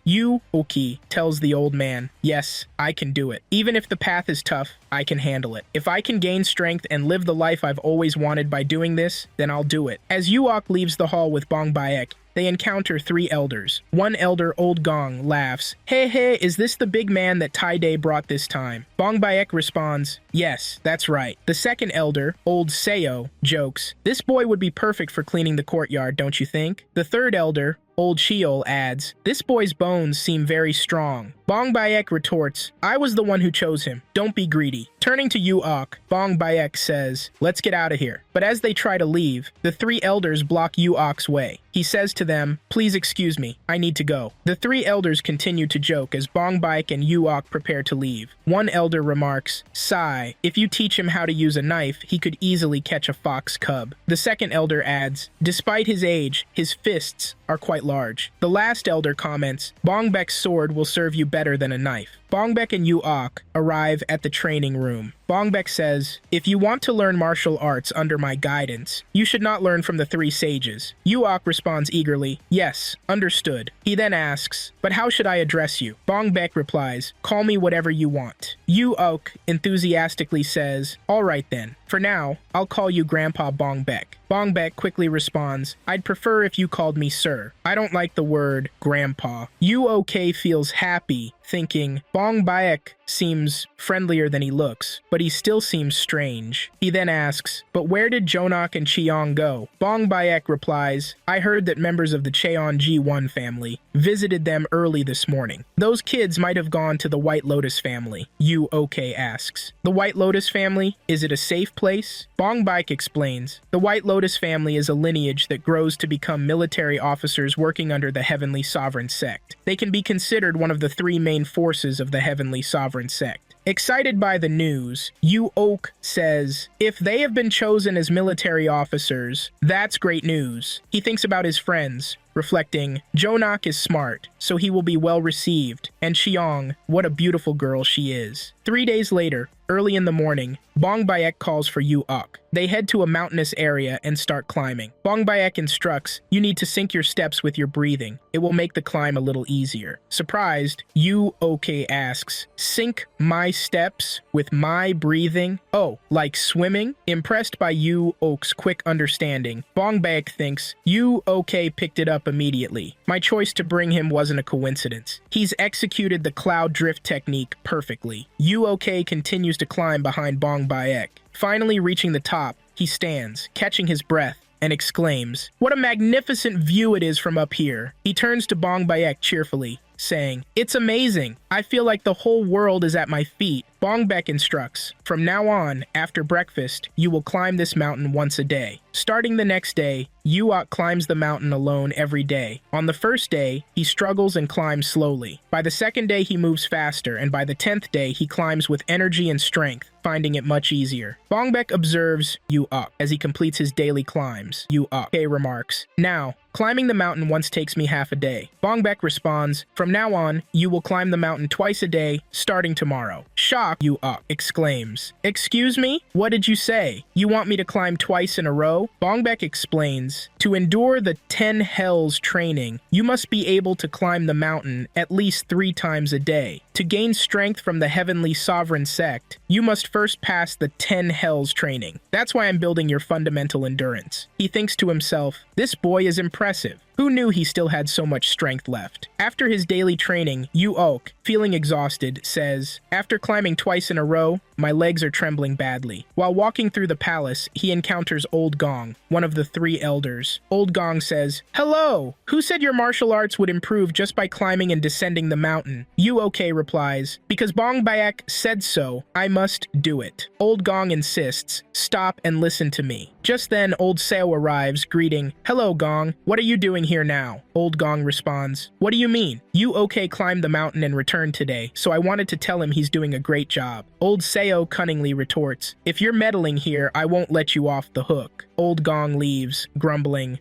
Oki tells the old man, yes, I can do it. Even if the path is tough, I can handle it. If I can gain strength and live the life I've always wanted by doing this, then I'll do it. As Uok leaves the hall with Bong Baek, they encounter 3 elders. One elder, Old Gong, laughs. Hey, is this the big man that Tai Day brought this time? Bong Baek responds, yes, that's right. The second elder, Old Seo, jokes, this boy would be perfect for cleaning the courtyard, don't you think? The third elder, Old Sheol, adds, this boy's bones seem very strong. Bong Baek retorts, I was the one who chose him. Don't be greedy. Turning to Uok, Bong Baek says, let's get out of here. But as they try to leave, the 3 elders block Uok's way. He says to them, please excuse me, I need to go. The 3 elders continue to joke as Bong Baek and Uok prepare to leave. One elder remarks, sigh, if you teach him how to use a knife, he could easily catch a fox cub. The second elder adds, despite his age, his fists are quite large. The last elder comments, Bong Baek's sword will serve you better than a knife. Bong Baek and Uok arrive at the training room. Bong Baek says, if you want to learn martial arts under my guidance, you should not learn from the 3 sages. Uok responds eagerly, yes, understood. He then asks, but how should I address you? Bong Baek replies, call me whatever you want. Uok enthusiastically says, all right then. For now, I'll call you Grandpa Bong Baek. Bong Baek quickly responds, I'd prefer if you called me sir. I don't like the word grandpa. Uok feels happy, thinking, Bong Baek seems friendlier than he looks, but he still seems strange. He then asks, but where did Jonak and Cheong go? Bong Baek replies, I heard that members of the Cheon G1 family visited them early this morning. Those kids might have gone to the White Lotus family. Uok asks, the White Lotus family? Is it a safe place? Bong Baek explains, the White Lotus family is a lineage that grows to become military officers working under the Heavenly Sovereign Sect. They can be considered one of the 3 main forces of the Heavenly Sovereign Sect. Excited by the news, Uok says, if they have been chosen as military officers, that's great news. He thinks about his friends, reflecting, Jonak is smart, so he will be well received, and Cheong, what a beautiful girl she is. 3 days later, early in the morning, Bong Baek calls for Uok. They head to a mountainous area and start climbing. Bong Baek instructs, you need to sync your steps with your breathing. It will make the climb a little easier. Surprised, Uok asks, sync my steps with my breathing? Oh, like swimming? Impressed by Uok's quick understanding, Bong Baek thinks, Uok picked it up immediately. My choice to bring him wasn't a coincidence. He's executed the cloud drift technique perfectly. Uok continues to climb behind Bong Baek. Finally reaching the top, he stands, catching his breath, and exclaims, what a magnificent view it is from up here. He turns to Bong Baek cheerfully, saying, it's amazing. I feel like the whole world is at my feet. Bong Baek instructs, from now on, after breakfast, you will climb this mountain once a day. Starting the next day, Uok climbs the mountain alone every day. On the first day, he struggles and climbs slowly. By the second day, he moves faster, and by the 10th day, he climbs with energy and strength, finding it much easier. Bong Baek observes Uok as he completes his daily climbs. Uok remarks, now, climbing the mountain once takes me half a day. Bong Baek responds, from now on, you will climb the mountain twice a day, starting tomorrow. Shocked, Uok exclaims, excuse me? What did you say? You want me to climb twice in a row? Bong Baek explains, to endure the 10 hells training, you must be able to climb the mountain at least 3 times a day. To gain strength from the Heavenly Sovereign Sect, you must first pass the 10 hells training. That's why I'm building your fundamental endurance. He thinks to himself, this boy is impressive. Who knew he still had so much strength left? After his daily training, Uok, feeling exhausted, says, after climbing twice in a row, my legs are trembling badly. While walking through the palace, he encounters Old Gong, one of the 3 elders. Old Gong says, hello! Who said your martial arts would improve just by climbing and descending the mountain? Uok replies, because Bong Baek said so, I must do it. Old Gong insists, stop and listen to me. Just then, Old Seo arrives, greeting, hello Gong, what are you doing here now? Old Gong responds, what do you mean? Uok climbed the mountain and returned today, so I wanted to tell him he's doing a great job. Old Seo cunningly retorts, if you're meddling here, I won't let you off the hook. Old Gong leaves, grumbling,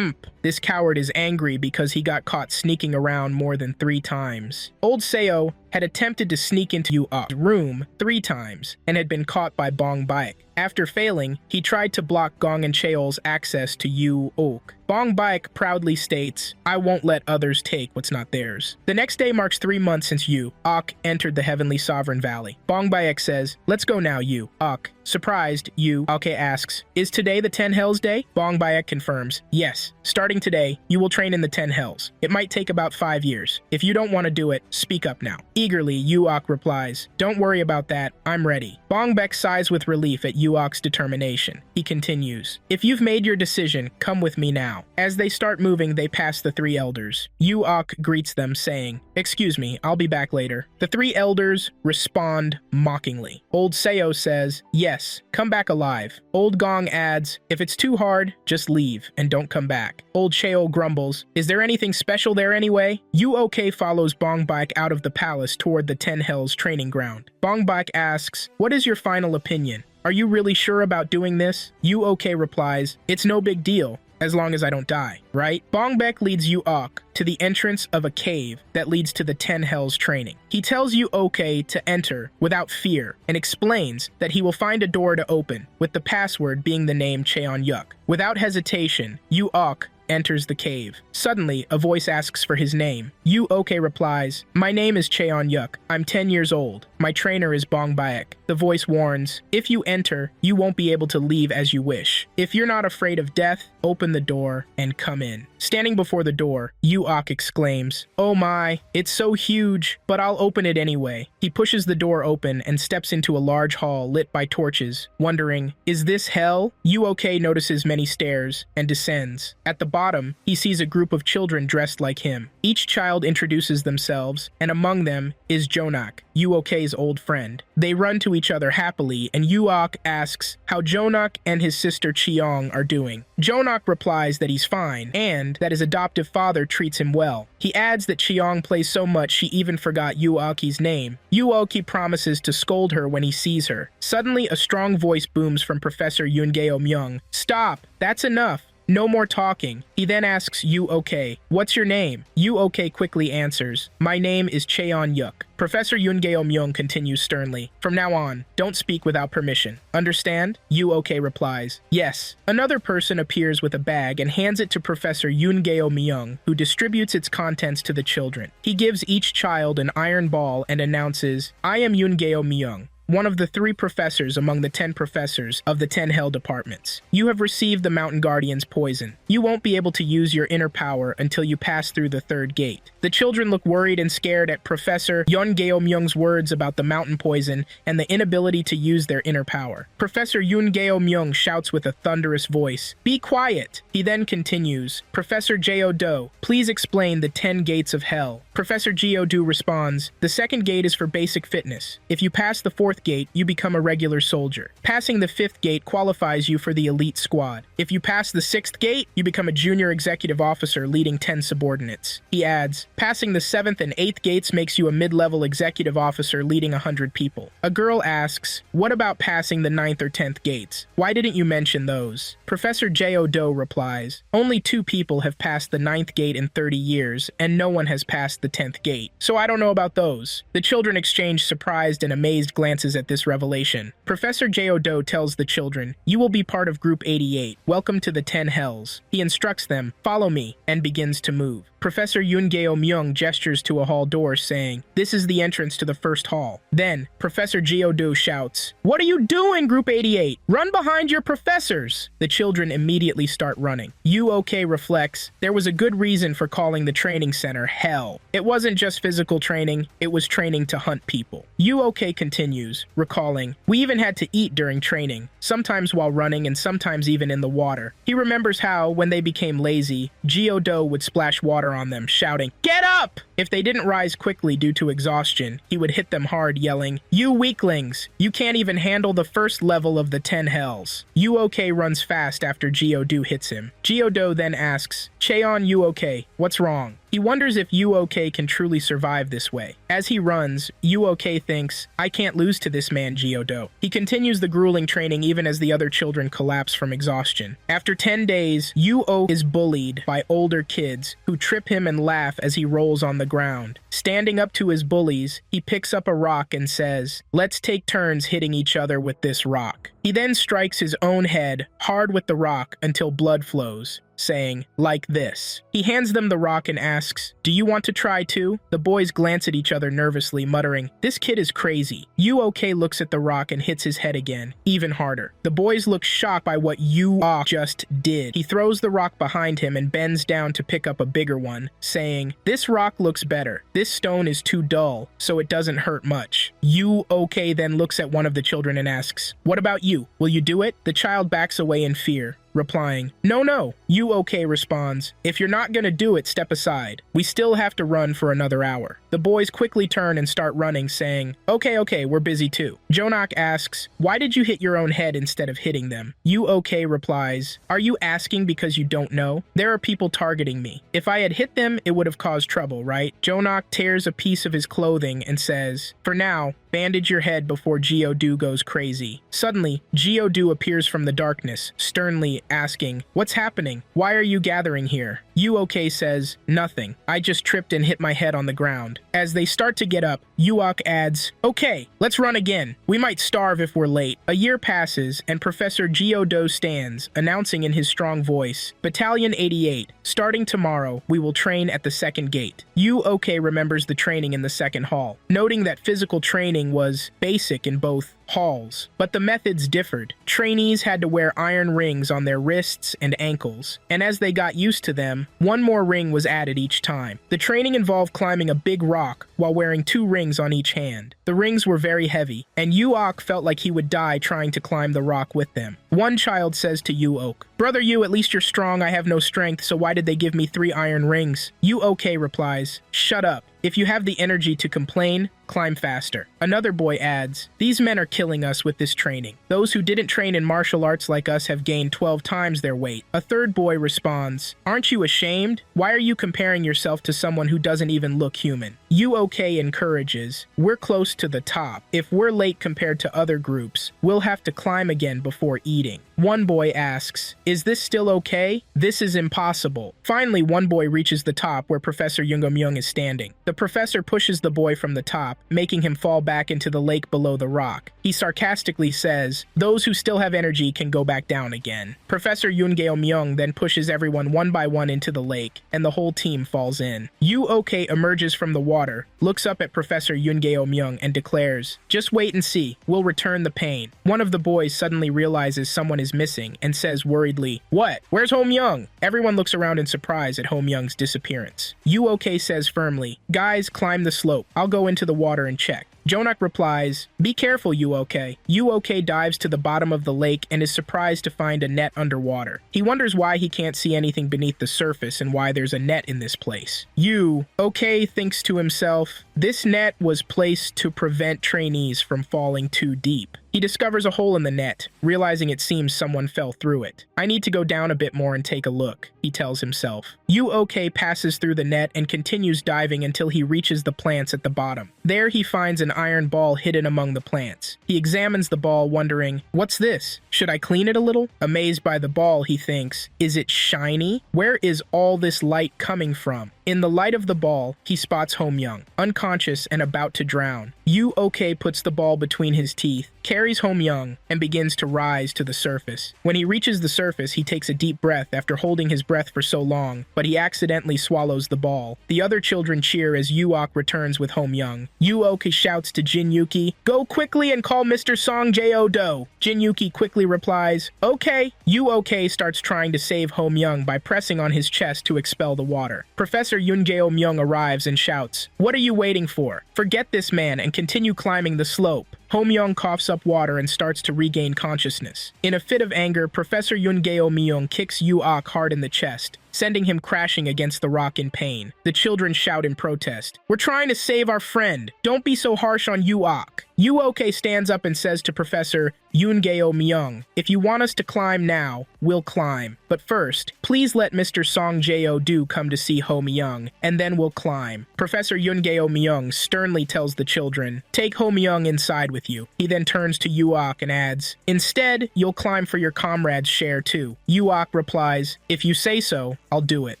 this coward is angry because he got caught sneaking around more than 3 times. Old Seo had attempted to sneak into Yuok's room 3 times and had been caught by Bong Baek. After failing, he tried to block Gong and Cheol's access to Yuok. Bong Baek proudly states, "I won't let others take what's not theirs." The next day marks 3 months since Yuok entered the Heavenly Sovereign Valley. Bong Baek says, "Let's go now, Yuok." Surprised, Yuok asks, "Is today the 10 Hells Day?" Bong Baek confirms, "Yes. Starting today, you will train in the 10 Hells. It might take about 5 years. If you don't want to do it, speak up now." Eagerly, Yuok replies, "Don't worry about that. I'm ready." Bong Baek sighs with relief at Yuok's determination. He continues, "If you've made your decision, come with me now." As they start moving, they pass the 3 elders. Yuok greets them, saying, "Excuse me, I'll be back later." The 3 elders respond mockingly. Old Seo says, "Yes, come back alive." Old Gong adds, "If it's too hard, just leave and don't come back." Old Cheol grumbles, "Is there anything special there anyway?" Yuok follows Bong Baek out of the palace toward the 10 Hells training ground. Bong Baek asks, "What is your final opinion? Are you really sure about doing this?" Yuok replies, "It's no big deal, as long as I don't die, right?" Bong Baek leads Yuok to the entrance of a cave that leads to the 10 Hells training. He tells Yuok to enter without fear and explains that he will find a door to open, with the password being the name Cheon-yuk. Without hesitation, Yuok enters the cave. Suddenly, a voice asks for his name. Yuok replies, "My name is Cheon-yuk. I'm 10 years old. My trainer is Bong Baek." The voice warns, "If you enter, you won't be able to leave as you wish. If you're not afraid of death, open the door and come in." Standing before the door, Yuok exclaims, "Oh my, it's so huge, but I'll open it anyway." He pushes the door open and steps into a large hall lit by torches, wondering, "Is this hell?" Yuok notices many stairs and descends. At the bottom, he sees a group of children dressed like him. Each child introduces themselves, and among them is Jonak, Yuok's old friend. They run to each other happily, and Yuok asks how Jonak and his sister Cheong are doing. Jonak replies that he's fine, and that his adoptive father treats him well. He adds that Cheong plays so much she even forgot Yuoki's name. Yuoki promises to scold her when he sees her. Suddenly, a strong voice booms from Professor Yoongeo Myung. "Stop! That's enough! No more talking." He then asks Yuok, "What's your name?" Yuok quickly answers, "My name is Cheon-yuk." Professor Yoongeo Myung continues sternly, "From now on, don't speak without permission. Understand?" Yuok replies, "Yes." Another person appears with a bag and hands it to Professor Yoongeo Myung, who distributes its contents to the children. He gives each child an iron ball and announces, "I am Yoongeo Myung, one of the 3 professors among the 10 professors of the 10 Hell departments. You have received the Mountain Guardian's poison. You won't be able to use your inner power until you pass through the 3rd gate." The children look worried and scared at Professor Yoongeo Myung's words about the mountain poison and the inability to use their inner power. Professor Yoongeo Myung shouts with a thunderous voice, "Be quiet!" He then continues, "Professor Jeo-do, please explain the 10 gates of hell." Professor Jeo-do responds, "The 2nd gate is for basic fitness. If you pass the 4th gate, you become a regular soldier. Passing the 5th gate qualifies you for the elite squad. If you pass the 6th gate, you become a junior executive officer leading 10 subordinates." He adds, "Passing the 7th and 8th gates makes you a mid-level executive officer leading 100 people." A girl asks, "What about passing the 9th or 10th gates? Why didn't you mention those?" Professor Jeo-do replies, "Only 2 people have passed the 9th gate in 30 years, and no one has passed the 10th gate, so I don't know about those." The children exchange surprised and amazed glances at this revelation. Professor Jeo-do tells the children, "You will be part of Group 88. Welcome to the 10 Hells." He instructs them, "Follow me," and begins to move. Professor Yoongeo Myung gestures to a hall door, saying, "This is the entrance to the 1st hall." Then, Professor Jeo-do shouts, "What are you doing, Group 88? Run behind your professors!" The children immediately start running. Yuok reflects, there was a good reason for calling the training center Hell. It wasn't just physical training, it was training to hunt people. Yuok continues, recalling, "We even had to eat during training, sometimes while running and sometimes even in the water." He remembers how, when they became lazy, Jeo-do would splash water on them, shouting, "Get up!" If they didn't rise quickly due to exhaustion, he would hit them hard, yelling, "You weaklings! You can't even handle the first level of the 10 hells." Uok runs fast after Geodu hits him. Geodo then asks, "Cheon Uok, what's wrong?" He wonders if Uok can truly survive this way. As he runs, Uok thinks, "I can't lose to this man, Geodo." He continues the grueling training even as the other children collapse from exhaustion. After 10 days, Uo is bullied by older kids who trip him and laugh as he rolls on the ground. Standing up to his bullies, he picks up a rock and says, "Let's take turns hitting each other with this rock." He then strikes his own head hard with the rock until blood flows, saying, "Like this." He hands them the rock and asks, "Do you want to try too?" The boys glance at each other nervously, muttering, "This kid is crazy." Uok looks at the rock and hits his head again, even harder. The boys look shocked by what Uok just did. He throws the rock behind him and bends down to pick up a bigger one, saying, "This rock looks better. This stone is too dull, so it doesn't hurt much." Uok then looks at one of the children and asks, "What about you? Will you do it?" The child backs away in fear, replying, "No. Uok responds, "If you're not gonna do it, step aside. We still have to run for another hour." The boys quickly turn and start running, saying, Okay, we're busy too." Jonak asks, "Why did you hit your own head instead of hitting them?" Uok replies, "Are you asking because you don't know? There are people targeting me. If I had hit them, it would have caused trouble, right?" Jonak tears a piece of his clothing and says, "For now, bandage your head before Geodu goes crazy." Suddenly, Geodu appears from the darkness, sternly asking, "What's happening? Why are you gathering here?" Uok says, "Nothing. I just tripped and hit my head on the ground." As they start to get up, Uok adds, "Okay, let's run again. We might starve if we're late." A year passes, and Professor Geodo stands, announcing in his strong voice, "Battalion 88, starting tomorrow, we will train at the second gate." Uok remembers the training in the second hall, noting that physical training was basic in both halls, but the methods differed. Trainees had to wear iron rings on their wrists and ankles, and as they got used to them, one more ring was added each time. The training involved climbing a big rock while wearing 2 rings on each hand. The rings were very heavy, and Uok felt like he would die trying to climb the rock with them. One child says to Uok, "Brother Yu, at least you're strong. I have no strength, so why did they give me 3 iron rings?" Uok replies, "Shut up. If you have the energy to complain, climb faster." Another boy adds, "These men are killing us with this training. Those who didn't train in martial arts like us have gained 12 times their weight." A third boy responds, "Aren't you ashamed? Why are you comparing yourself to someone who doesn't even look human?" Uok encourages, "We're close to the top. If we're late compared to other groups, we'll have to climb again before eating." One boy asks, "Is this still okay? This is impossible." Finally, one boy reaches the top where Professor Myung is standing. The professor pushes the boy from the top, making him fall back into the lake below the rock. He sarcastically says, "Those who still have energy can go back down again." Professor Myung then pushes everyone one by one into the lake, and the whole team falls in. Uok emerges from the water, looks up at Professor Myung and declares, "Just wait and see. We'll return the pain." One of the boys suddenly realizes someone is missing and says worriedly, "What? Where's Myung?" Everyone looks around in surprise at Myung's disappearance. Uok says firmly, "Guys, climb the slope. I'll go into the water and check." Jonak replies, "Be careful, Uok." Uok dives to the bottom of the lake and is surprised to find a net underwater. He wonders why he can't see anything beneath the surface and why there's a net in this place. Uok thinks to himself, "This net was placed to prevent trainees from falling too deep." He discovers a hole in the net, realizing it seems someone fell through it. "I need to go down a bit more and take a look," he tells himself. Uok passes through the net and continues diving until he reaches the plants at the bottom. There he finds an iron ball hidden among the plants. He examines the ball, wondering, "What's this? Should I clean it a little?" Amazed by the ball, he thinks, "Is it shiny? Where is all this light coming from?" In the light of the ball, he spots Myung, unconscious and about to drown. Uok puts the ball between his teeth, carries Myung, and begins to rise to the surface. When he reaches the surface, he takes a deep breath after holding his breath for so long, but he accidentally swallows the ball. The other children cheer as Uok returns with Myung. Uok shouts to Jinyuki, "Go quickly and call Mr. Song J.O.Do." Jinyuki quickly replies, "Okay." Uok starts trying to save Myung by pressing on his chest to expel the water. Professor Myung arrives and shouts, "What are you waiting for? Forget this man and continue climbing the slope." Myung coughs up water and starts to regain consciousness. In a fit of anger, Professor Myung kicks Uok hard in the chest, sending him crashing against the rock in pain. The children shout in protest, "We're trying to save our friend. Don't be so harsh on Uok." Uok stands up and says to Professor Yoongeo Myung, "If you want us to climb now, we'll climb. But first, please let Mr. Song Jae-do come to see Ho Myung, and then we'll climb." Professor Yoongeo Myung sternly tells the children, "Take Ho Myung inside with you." He then turns to Uok and adds, "Instead, you'll climb for your comrades' share too." Uok replies, "If you say so, I'll do it."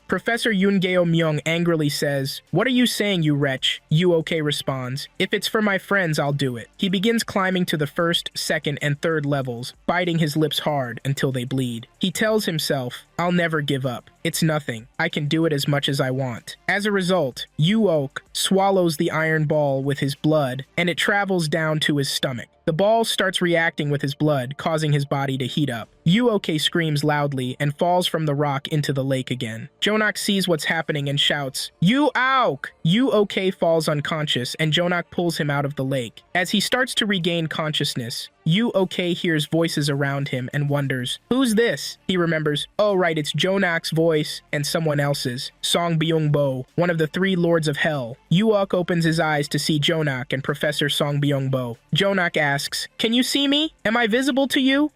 Professor Yoongeo Myung angrily says, "What are you saying, you wretch?" Uok responds, "If it's for my friends, I'll do it." He begins climbing to the first, second, and third levels, biting his lips hard until they bleed. He tells himself, "I'll never give up. It's nothing. I can do it as much as I want." As a result, Uok swallows the iron ball with his blood, and it travels down to his stomach. The ball starts reacting with his blood, causing his body to heat up. Uok screams loudly and falls from the rock into the lake again. Jonak sees what's happening and shouts, "Uok!" Uok falls unconscious and Jonak pulls him out of the lake. As he starts to regain consciousness, Uok hears voices around him and wonders, "Who's this?" He remembers, "Oh right, it's Jonak's voice and someone else's. Song Byung-bo, one of the 3 lords of hell." Uok opens his eyes to see Jonak and Professor Song Byung-bo. Jonak asks, "Can you see me? Am I visible to you?"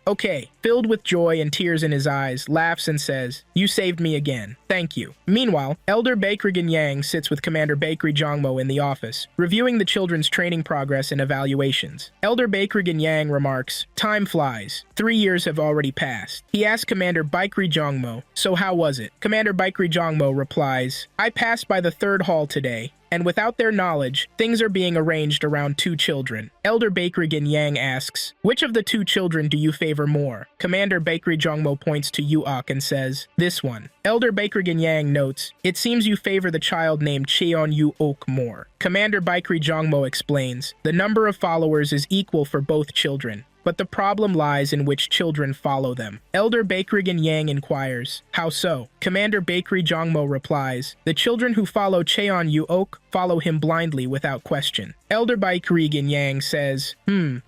Okay, filled with joy and tears in his eyes, laughs and says, "You saved me again. Thank you." Meanwhile, Elder Baekrigan Yang sits with Commander Baekri Jongmo in the office, reviewing the children's training progress and evaluations. Elder Baekrigan Yang remarks, "Time flies. 3 years have already passed." He asks Commander Baekri Jongmo, "So how was it?" Commander Baekri Jongmo replies, "I passed by the 3rd hall today, and without their knowledge, things are being arranged around 2 children." Elder Baekrigan Yang asks, "Which of the 2 children do you favor more?" Commander Baekri Jongmo points to Uok and says, "This one." Elder Baekrigan Yang notes, "It seems you favor the child named Cheon Uok more." Commander Baekri Jongmo explains, "The number of followers is equal for both children, but the problem lies in which children follow them." Elder Baekrigan Yang inquires, "How so?" Commander Baekri Jongmo replies, "The children who follow Cheon Uok follow him blindly without question." Elder Baekrigan Yang says,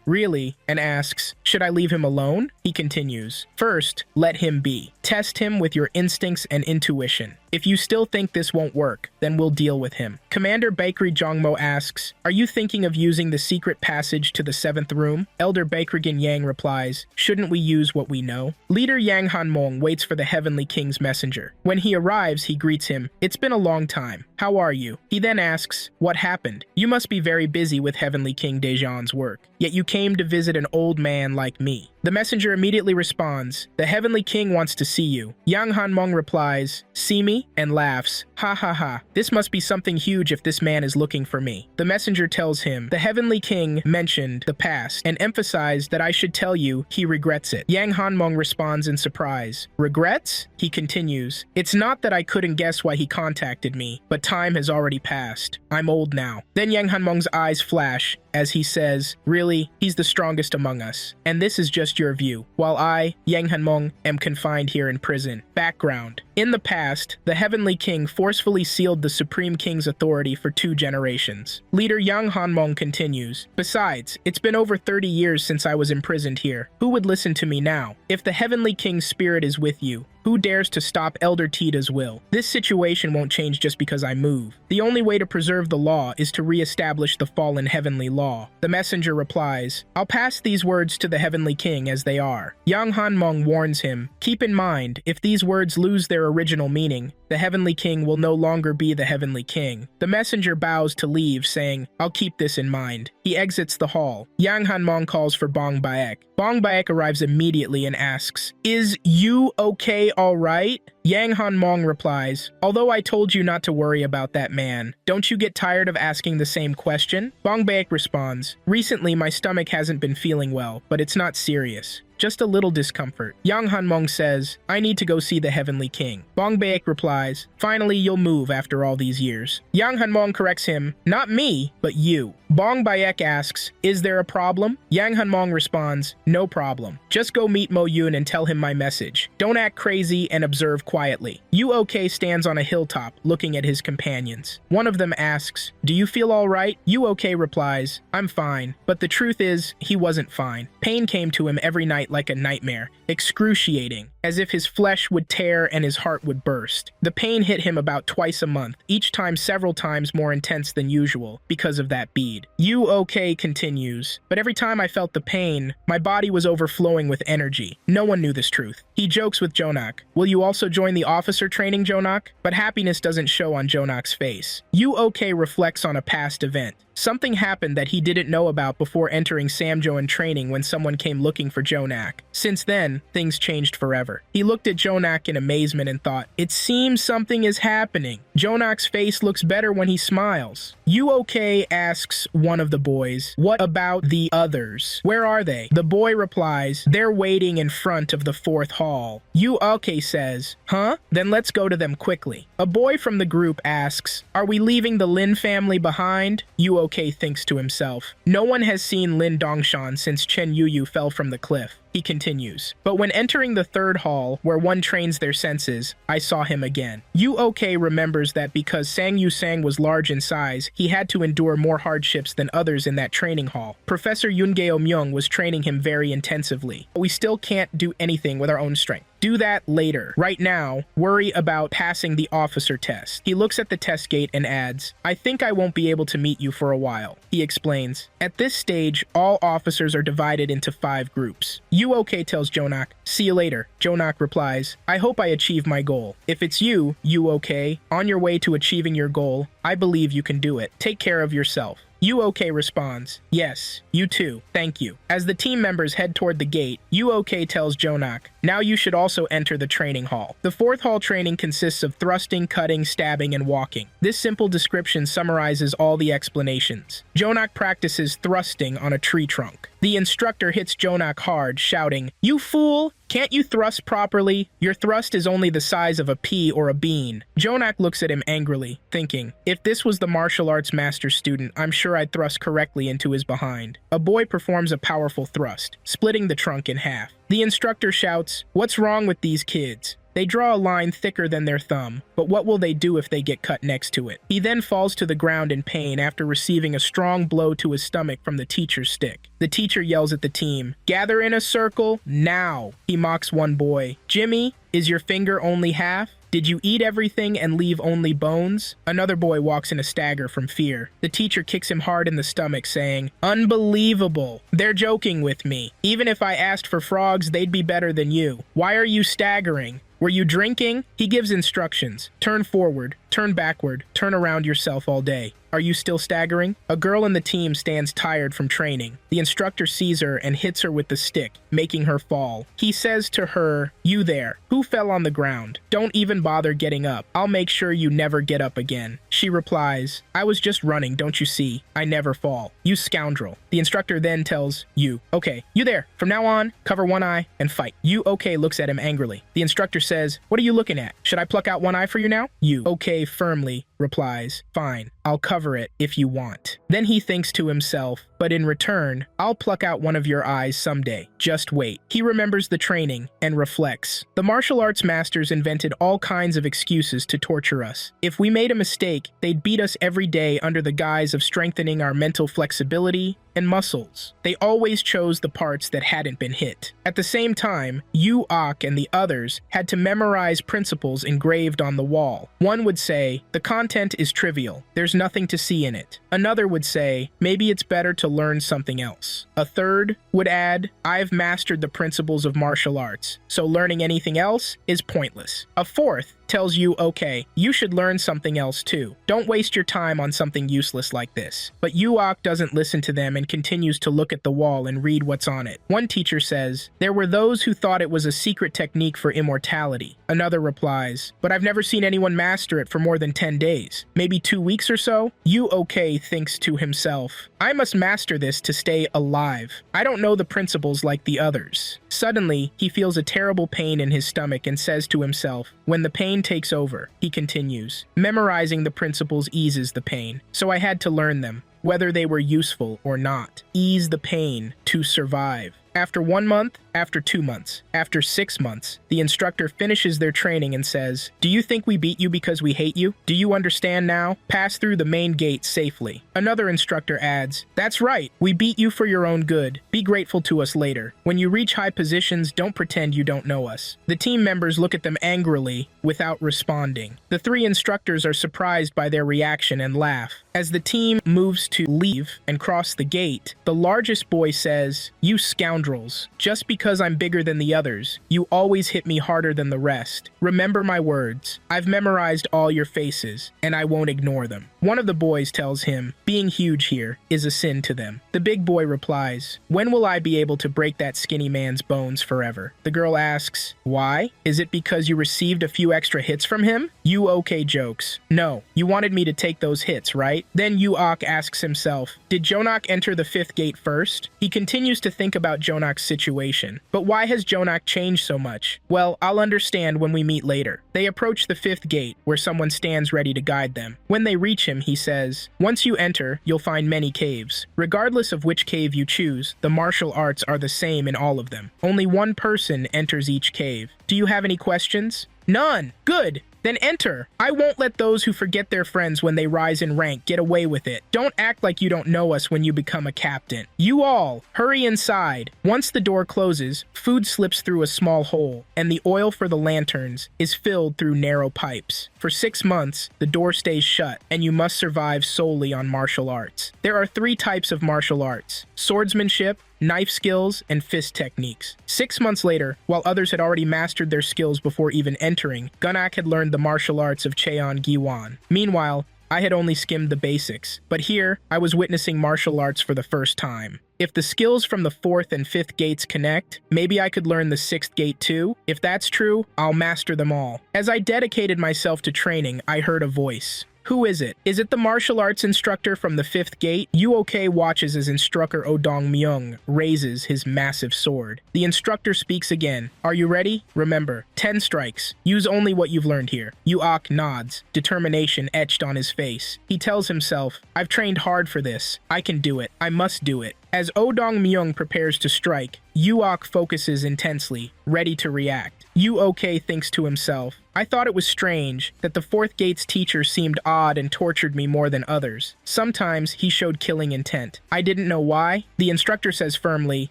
really, and asks, "Should I leave him alone?" He continues, "First, let him be. Test him with your instincts and intuition. If you still think this won't work, then we'll deal with him." Commander Baekri Jongmo asks, "Are you thinking of using the secret passage to the 7th room?" Elder Baekrigan Yang replies, "Shouldn't we use what we know?" Leader Yang Hanmong waits for the Heavenly King's messenger. When he arrives, he greets him, "It's been a long time. How are you?" He then asks, "What happened? You must be very busy with Heavenly King Daejeon's work, yet you came to visit an old man like me." The messenger immediately responds, "The Heavenly King wants to see you." Yang Hanmong replies, "See me?" and laughs, "Ha ha ha, this must be something huge if this man is looking for me." The messenger tells him, "The Heavenly King mentioned the past and emphasized that I should tell you he regrets it." Yang Hanmong responds in surprise, "Regrets?" He continues, "It's not that I couldn't guess why he contacted me, but time has already passed. I'm old now." Then Yang Hanmong's eyes flash as he says, "Really, he's the strongest among us, and this is just your view, while I, Yang Hanmong, am confined here in prison." Background. In the past, the Heavenly King forcefully sealed the Supreme King's authority for 2 generations. Leader Yang Hanmong continues, "Besides, it's been over 30 years since I was imprisoned here. Who would listen to me now? If the Heavenly King's spirit is with you, who dares to stop Elder Tita's will? This situation won't change just because I move. The only way to preserve the law is to re-establish the fallen heavenly law." The messenger replies, "I'll pass these words to the Heavenly King as they are." Yang Hanmong warns him, "Keep in mind, if these words lose their original meaning, the Heavenly King will no longer be the Heavenly King." The messenger bows to leave, saying, "I'll keep this in mind." He exits the hall. Yang Hanmong calls for Bong Baek. Bong Baek arrives immediately and asks, "Is you okay all right?" Yang Hanmong replies, "Although I told you not to worry about that man, don't you get tired of asking the same question?" Bong Baek responds, "Recently my stomach hasn't been feeling well, but it's not serious. Just a little discomfort." Yang Hanmong says, "I need to go see the Heavenly King." Bong Baek replies, "Finally you'll move after all these years." Yang Hanmong corrects him, "Not me, but you." Bong Baek asks, "Is there a problem?" Yang Hanmong responds, "No problem. Just go meet Mo Yun and tell him my message. Don't act crazy and observe quietly." Uok stands on a hilltop looking at his companions. One of them asks, "Do you feel all right?" Uok replies, "I'm fine." But the truth is, he wasn't fine. Pain came to him every night like a nightmare, excruciating. as if his flesh would tear and his heart would burst. The pain hit him about twice a month, each time several times more intense than usual because of that bead. UOK continues, but every time I felt the pain, my body was overflowing with energy. No one knew this truth. He jokes with Jonak. Will you also join the officer training, Jonak? But happiness doesn't show on Jonak's face. UOK reflects on a past event. Something happened that he didn't know about before entering Samjo in training when someone came looking for Jonak. Since then, things changed forever. He looked at Jonak in amazement and thought, it seems something is happening. Jonak's face looks better when he smiles. UOK asks one of the boys, what about the others? Where are they? The boy replies, they're waiting in front of the 4th hall. UOK says, huh? Then let's go to them quickly. A boy from the group asks, are we leaving the Lin family behind? UOK thinks to himself, no one has seen Lin Dongshan since Chen Yuyu fell from the cliff. He continues, but when entering the 3rd hall, where one trains their senses, I saw him again. UOK remembers that because Sang Yusang was large in size, he had to endure more hardships than others in that training hall. Professor Yungeo Myung was training him very intensively. But we still can't do anything with our own strength. Do that later. Right now, worry about passing the officer test. He looks at the test gate and adds, I think I won't be able to meet you for a while. He explains, at this stage, all officers are divided into 5 groups. UOK tells Jonak, see you later. Jonak replies, I hope I achieve my goal. If it's you, UOK, on your way to achieving your goal, I believe you can do it. Take care of yourself. UOK responds, yes, you too, thank you. As the team members head toward the gate, UOK tells Jonak, now you should also enter the training hall. The 4th hall training consists of thrusting, cutting, stabbing, and walking. This simple description summarizes all the explanations. Jonak practices thrusting on a tree trunk. The instructor hits Jonak hard, shouting, you fool! Can't you thrust properly? Your thrust is only the size of a pea or a bean. Jonak looks at him angrily, thinking, if this was the martial arts master student, I'm sure I'd thrust correctly into his behind. A boy performs a powerful thrust, splitting the trunk in half. The instructor shouts, what's wrong with these kids? They draw a line thicker than their thumb, but what will they do if they get cut next to it? He then falls to the ground in pain after receiving a strong blow to his stomach from the teacher's stick. The teacher yells at the team, gather in a circle, now! He mocks one boy, Jimmy, is your finger only half? Did you eat everything and leave only bones? Another boy walks in a stagger from fear. The teacher kicks him hard in the stomach, saying, unbelievable! They're joking with me. Even if I asked for frogs, they'd be better than you. Why are you staggering? Were you drinking? He gives instructions. Turn forward, turn backward, turn around yourself all day. Are you still staggering? A girl in the team stands tired from training. The instructor sees her and hits her with the stick, making her fall. He says to her, you there, who fell on the ground? Don't even bother getting up. I'll make sure you never get up again. She replies, I was just running, don't you see? I never fall. You scoundrel. The instructor then tells you, okay, you there, from now on, cover one eye and fight. You okay looks at him angrily. The instructor says, what are you looking at? Should I pluck out one eye for you now? You okay firmly replies, fine, I'll cover it if you want. Then he thinks to himself, but in return, I'll pluck out one of your eyes someday. Just wait. He remembers the training and reflects. The martial arts masters invented all kinds of excuses to torture us. If we made a mistake, they'd beat us every day under the guise of strengthening our mental flexibility and muscles. They always chose the parts that hadn't been hit. At the same time, Yu Ok and the others had to memorize principles engraved on the wall. One would say, the content is trivial, there's nothing to see in it. Another would say, maybe it's better to learn something else. A third would add, I've mastered the principles of martial arts, so learning anything else is pointless. A fourth tells you, okay, you should learn something else too. Don't waste your time on something useless like this. But Yuok doesn't listen to them and continues to look at the wall and read what's on it. One teacher says, there were those who thought it was a secret technique for immortality. Another replies, but I've never seen anyone master it for more than 10 days. Maybe 2 weeks or so? Okay thinks to himself, I must master this to stay alive. I don't know the principles like the others. Suddenly, he feels a terrible pain in his stomach and says to himself, when the pain takes over, he continues, memorizing the principles eases the pain, so I had to learn them, whether they were useful or not. Ease the pain to survive. After 1 month, after 2 months, after 6 months, the instructor finishes their training and says, "Do you think we beat you because we hate you? Do you understand now? Pass through the main gate safely." Another instructor adds, "That's right, we beat you for your own good. Be grateful to us later. When you reach high positions, don't pretend you don't know us." The team members look at them angrily without responding. The 3 instructors are surprised by their reaction and laugh. As the team moves to leave and cross the gate, the largest boy says, "You scoundrels, just because I'm bigger than the others, you always hit me harder than the rest. Remember my words. I've memorized all your faces, and I won't ignore them." One of the boys tells him, "Being huge here is a sin to them." The big boy replies, "When will I be able to break that skinny man's bones forever?" The girl asks, "Why? Is it because you received a few extra hits from him?" UOK jokes, "No, you wanted me to take those hits, right?" Then Uok asks himself, "Did Jonak enter the 5th gate first?" He continues to think about Jonak's situation. But why has Jonak changed so much? Well, I'll understand when we meet later. They approach the 5th gate, where someone stands ready to guide them. When they reach him, he says, "Once you enter, you'll find many caves. Regardless of which cave you choose, the martial arts are the same in all of them. Only one person enters each cave. Do you have any questions?" "None." "Good. Then enter. I won't let those who forget their friends when they rise in rank get away with it. Don't act like you don't know us when you become a captain. You all, hurry inside." Once the door closes, food slips through a small hole, and the oil for the lanterns is filled through narrow pipes. For 6 months, the door stays shut, and you must survive solely on martial arts. There are 3 types of martial arts: swordsmanship, knife skills, and fist techniques. 6 months later, while others had already mastered their skills before even entering, Gunak had learned the martial arts of Cheon Giwan. Meanwhile, I had only skimmed the basics, but here, I was witnessing martial arts for the first time. If the skills from the 4th and 5th gates connect, maybe I could learn the 6th gate too. If that's true, I'll master them all. As I dedicated myself to training, I heard a voice. Who is it? Is it the martial arts instructor from the 5th gate? UOK watches as instructor Odong Myung raises his massive sword. The instructor speaks again. Are you ready? Remember, 10 strikes. Use only what you've learned here. Uok nods, determination etched on his face. He tells himself, I've trained hard for this. I can do it. I must do it. As Odong Myung prepares to strike, Uok focuses intensely, ready to react. UOK thinks to himself, I thought it was strange that the 4th gate's teacher seemed odd and tortured me more than others. Sometimes he showed killing intent. I didn't know why. The instructor says firmly,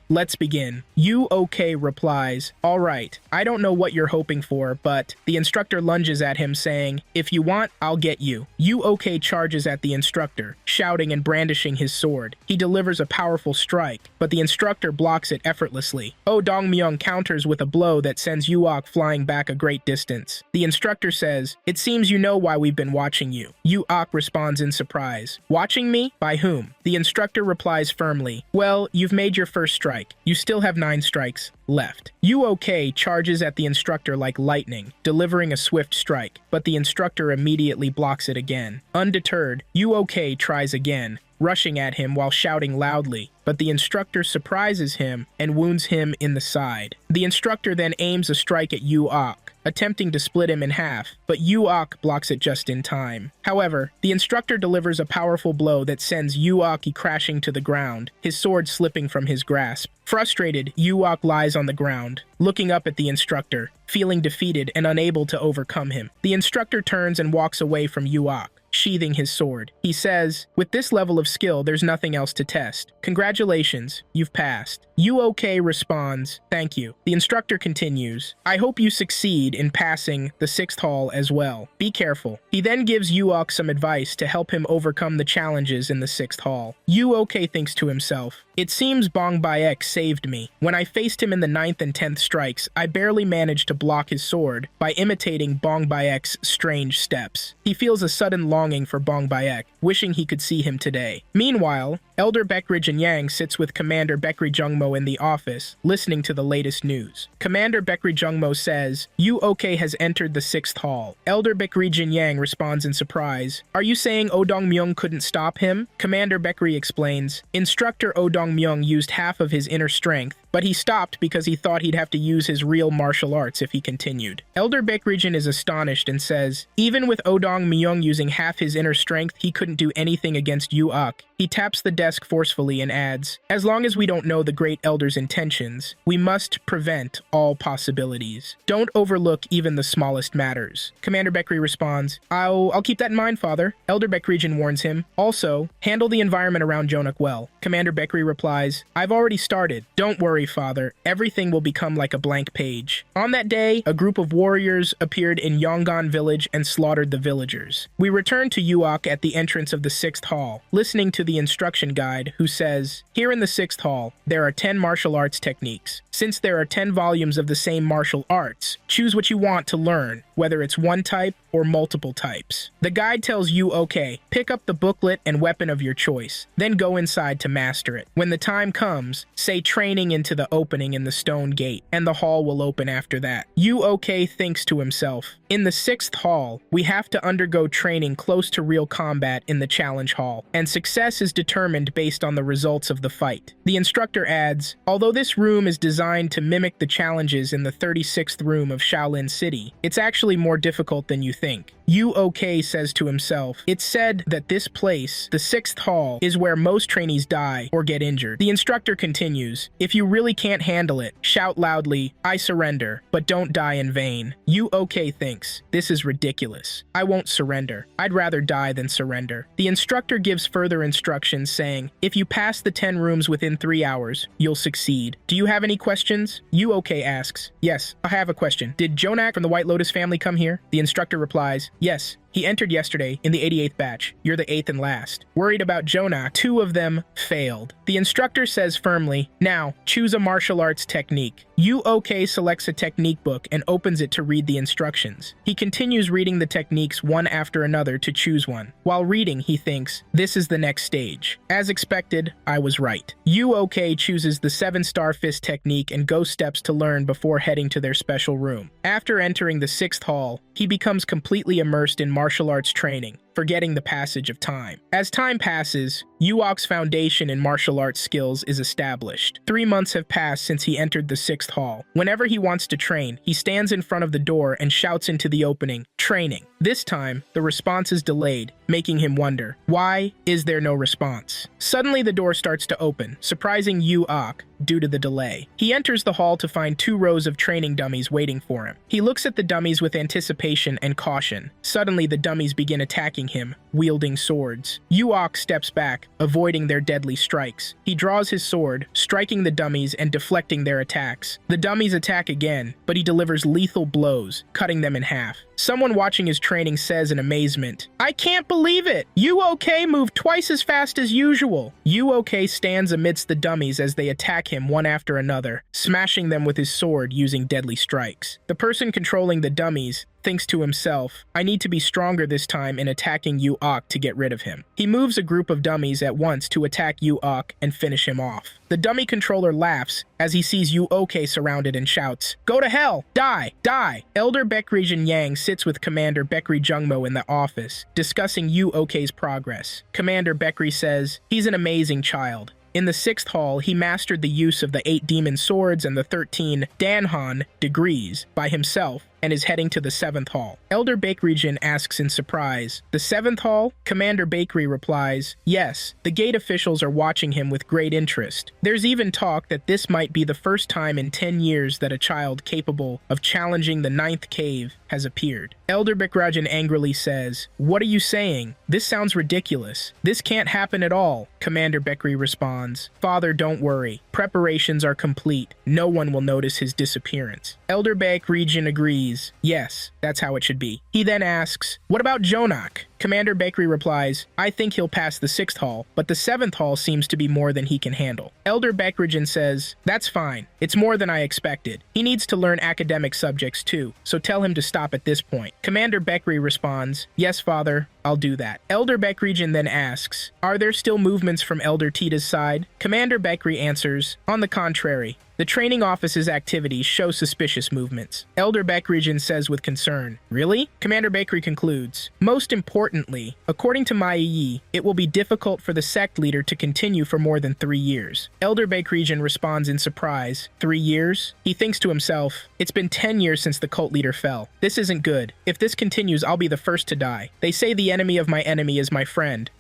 let's begin. UOK replies, all right, I don't know what you're hoping for, but the instructor lunges at him saying, if you want, I'll get you. UOK charges at the instructor, shouting and brandishing his sword. He delivers a powerful strike, but the instructor blocks it effortlessly. Oh Dongmyung counters with a blow that sends Uok flying back a great distance. The instructor says, it seems you know why we've been watching you. Uok responds in surprise. Watching me? By whom? The instructor replies firmly, well, you've made your first strike. You still have 9 strikes left. UOK charges at the instructor like lightning, delivering a swift strike, but the instructor immediately blocks it again. Undeterred, UOK tries again, rushing at him while shouting loudly, but the instructor surprises him and wounds him in the side. The instructor then aims a strike at Uok, attempting to split him in half, but Uok blocks it just in time. However, the instructor delivers a powerful blow that sends Uok crashing to the ground, his sword slipping from his grasp. Frustrated, Uok lies on the ground, looking up at the instructor, feeling defeated and unable to overcome him. The instructor turns and walks away from Uok, sheathing his sword. He says, with this level of skill, there's nothing else to test. Congratulations, you've passed. UOK responds, thank you. The instructor continues, I hope you succeed in passing the 6th hall as well. Be careful. He then gives Uok some advice to help him overcome the challenges in the 6th hall. UOK thinks to himself, it seems Bong Baek saved me. When I faced him in the 9th and 10th strikes, I barely managed to block his sword by imitating Bong Baek's strange steps. He feels a sudden longing for Bong Baek, wishing he could see him today. Meanwhile, Elder Bekri Jinyang sits with Commander Bekri Jungmo in the office, listening to the latest news. Commander Bekri Jungmo says, UOK has entered the 6th hall. Elder Bekri Jinyang responds in surprise, are you saying Odong Myung couldn't stop him? Commander Bekri explains, Instructor Odong Myung used half of his inner strength but he stopped because he thought he'd have to use his real martial arts if he continued. Elder Baekryjin is astonished and says, even with Odong Myung using half his inner strength, he couldn't do anything against Yu-Ok. He taps the desk forcefully and adds, as long as we don't know the Great Elder's intentions, we must prevent all possibilities. Don't overlook even the smallest matters. Commander Baekry responds, I'll keep that in mind, Father. Elder Baekryjin warns him, also, handle the environment around Jonak well. Commander Baekry replies, I've already started. Don't worry, Father. Everything will become like a blank page. On that day, a group of warriors appeared in Yongan village and slaughtered the villagers. We returned to Yu-Ok at the entrance of the 6th hall, listening to the instruction guide, who says, here in the 6th hall, there are 10 martial arts techniques. Since there are 10 volumes of the same martial arts, choose what you want to learn, whether it's one type or multiple types. The guide tells you, okay, pick up the booklet and weapon of your choice, then go inside to master it. When the time comes, say training into the opening in the stone gate, and the hall will open after that. Yu-Ok thinks to himself, in the 6th hall, we have to undergo training close to real combat in the challenge hall, and success is determined based on the results of the fight. The instructor adds, although this room is designed to mimic the challenges in the 36th room of Shaolin City, it's actually more difficult than you think. Yu-Ok says to himself, it's said that this place, the 6th hall, is where most trainees die or get injured. The instructor continues, if you really can't handle it, shout loudly, I surrender, but don't die in vain. Yu-Ok thinks, this is ridiculous. I won't surrender. I'd rather die than surrender. The instructor gives further instructions saying, if you pass the 10 rooms within 3 hours, you'll succeed. Do you have any questions? Yu-Ok asks, yes, I have a question. Did Jonak from the White Lotus family come here? The instructor replies, yes. He entered yesterday in the 88th batch. You're the 8th and last. Worried about Jonak, 2 of them failed. The instructor says firmly, now, choose a martial arts technique. Yu-Ok selects a technique book and opens it to read the instructions. He continues reading the techniques one after another to choose one. While reading, he thinks, this is the next stage. As expected, I was right. Yu-Ok chooses the 7-star fist technique and ghost steps to learn before heading to their special room. After entering the 6th hall, he becomes completely immersed in martial arts training, forgetting the passage of time. As time passes, Yu-Ok's foundation in martial arts skills is established. 3 months have passed since he entered the 6th hall. Whenever he wants to train, he stands in front of the door and shouts into the opening, training. This time, the response is delayed, making him wonder, why is there no response? Suddenly the door starts to open, surprising Yu-Ok due to the delay. He enters the hall to find 2 rows of training dummies waiting for him. He looks at the dummies with anticipation and caution. Suddenly the dummies begin attacking him, wielding swords. Yu-Ok steps back, avoiding their deadly strikes. He draws his sword, striking the dummies and deflecting their attacks. The dummies attack again, but he delivers lethal blows, cutting them in half. Someone watching his training says in amazement, I can't believe it! Yu-Ok moved twice as fast as usual. Yu-Ok stands amidst the dummies as they attack him one after another, smashing them with his sword using deadly strikes. The person controlling the dummies thinks to himself, I need to be stronger this time in attacking Yu-Ok to get rid of him. He moves a group of dummies at once to attack Yu-Ok and finish him off. The dummy controller laughs as he sees Yu-Ok surrounded and shouts, go to hell! Die! Die! Elder Baekryjin Yang sits with Commander Baekry Jungmo in the office, discussing Yu-Ok's progress. Commander Baekry says, he's an amazing child. In the 6th hall, he mastered the use of the 8 demon swords and the 13 Danhan degrees by himself, and is heading to the 7th hall. Elder Baekryjin asks in surprise, the 7th hall? Commander Baekry replies, yes, the gate officials are watching him with great interest. There's even talk that this might be the first time in 10 years that a child capable of challenging the 9th cave has appeared. Elder Baekryjin angrily says, what are you saying? This sounds ridiculous. This can't happen at all. Commander Baekry responds, Father, don't worry. Preparations are complete. No one will notice his disappearance. Elder Baekryjin agrees, yes, that's how it should be. He then asks, what about Jonak? Commander Baekry replies, I think he'll pass the 6th hall, but the 7th hall seems to be more than he can handle. Elder Baekryjin says, that's fine. It's more than I expected. He needs to learn academic subjects too, so tell him to stop at this point. Commander Baekry responds, yes, Father, I'll do that. Elder Baekryjin then asks, are there still movements from Elder Tita's side? Commander Baekry answers, on the contrary. The training office's activities show suspicious movements. Elder Baekryjin says with concern, really? Commander Baekry concludes, most important importantly, according to Mai, it will be difficult for the sect leader to continue for more than 3 years. Elder Baekrijan responds in surprise. 3 years? He thinks to himself, it's been 10 years since the cult leader fell. This isn't good. If this continues, I'll be the first to die. They say the enemy of my enemy is my friend.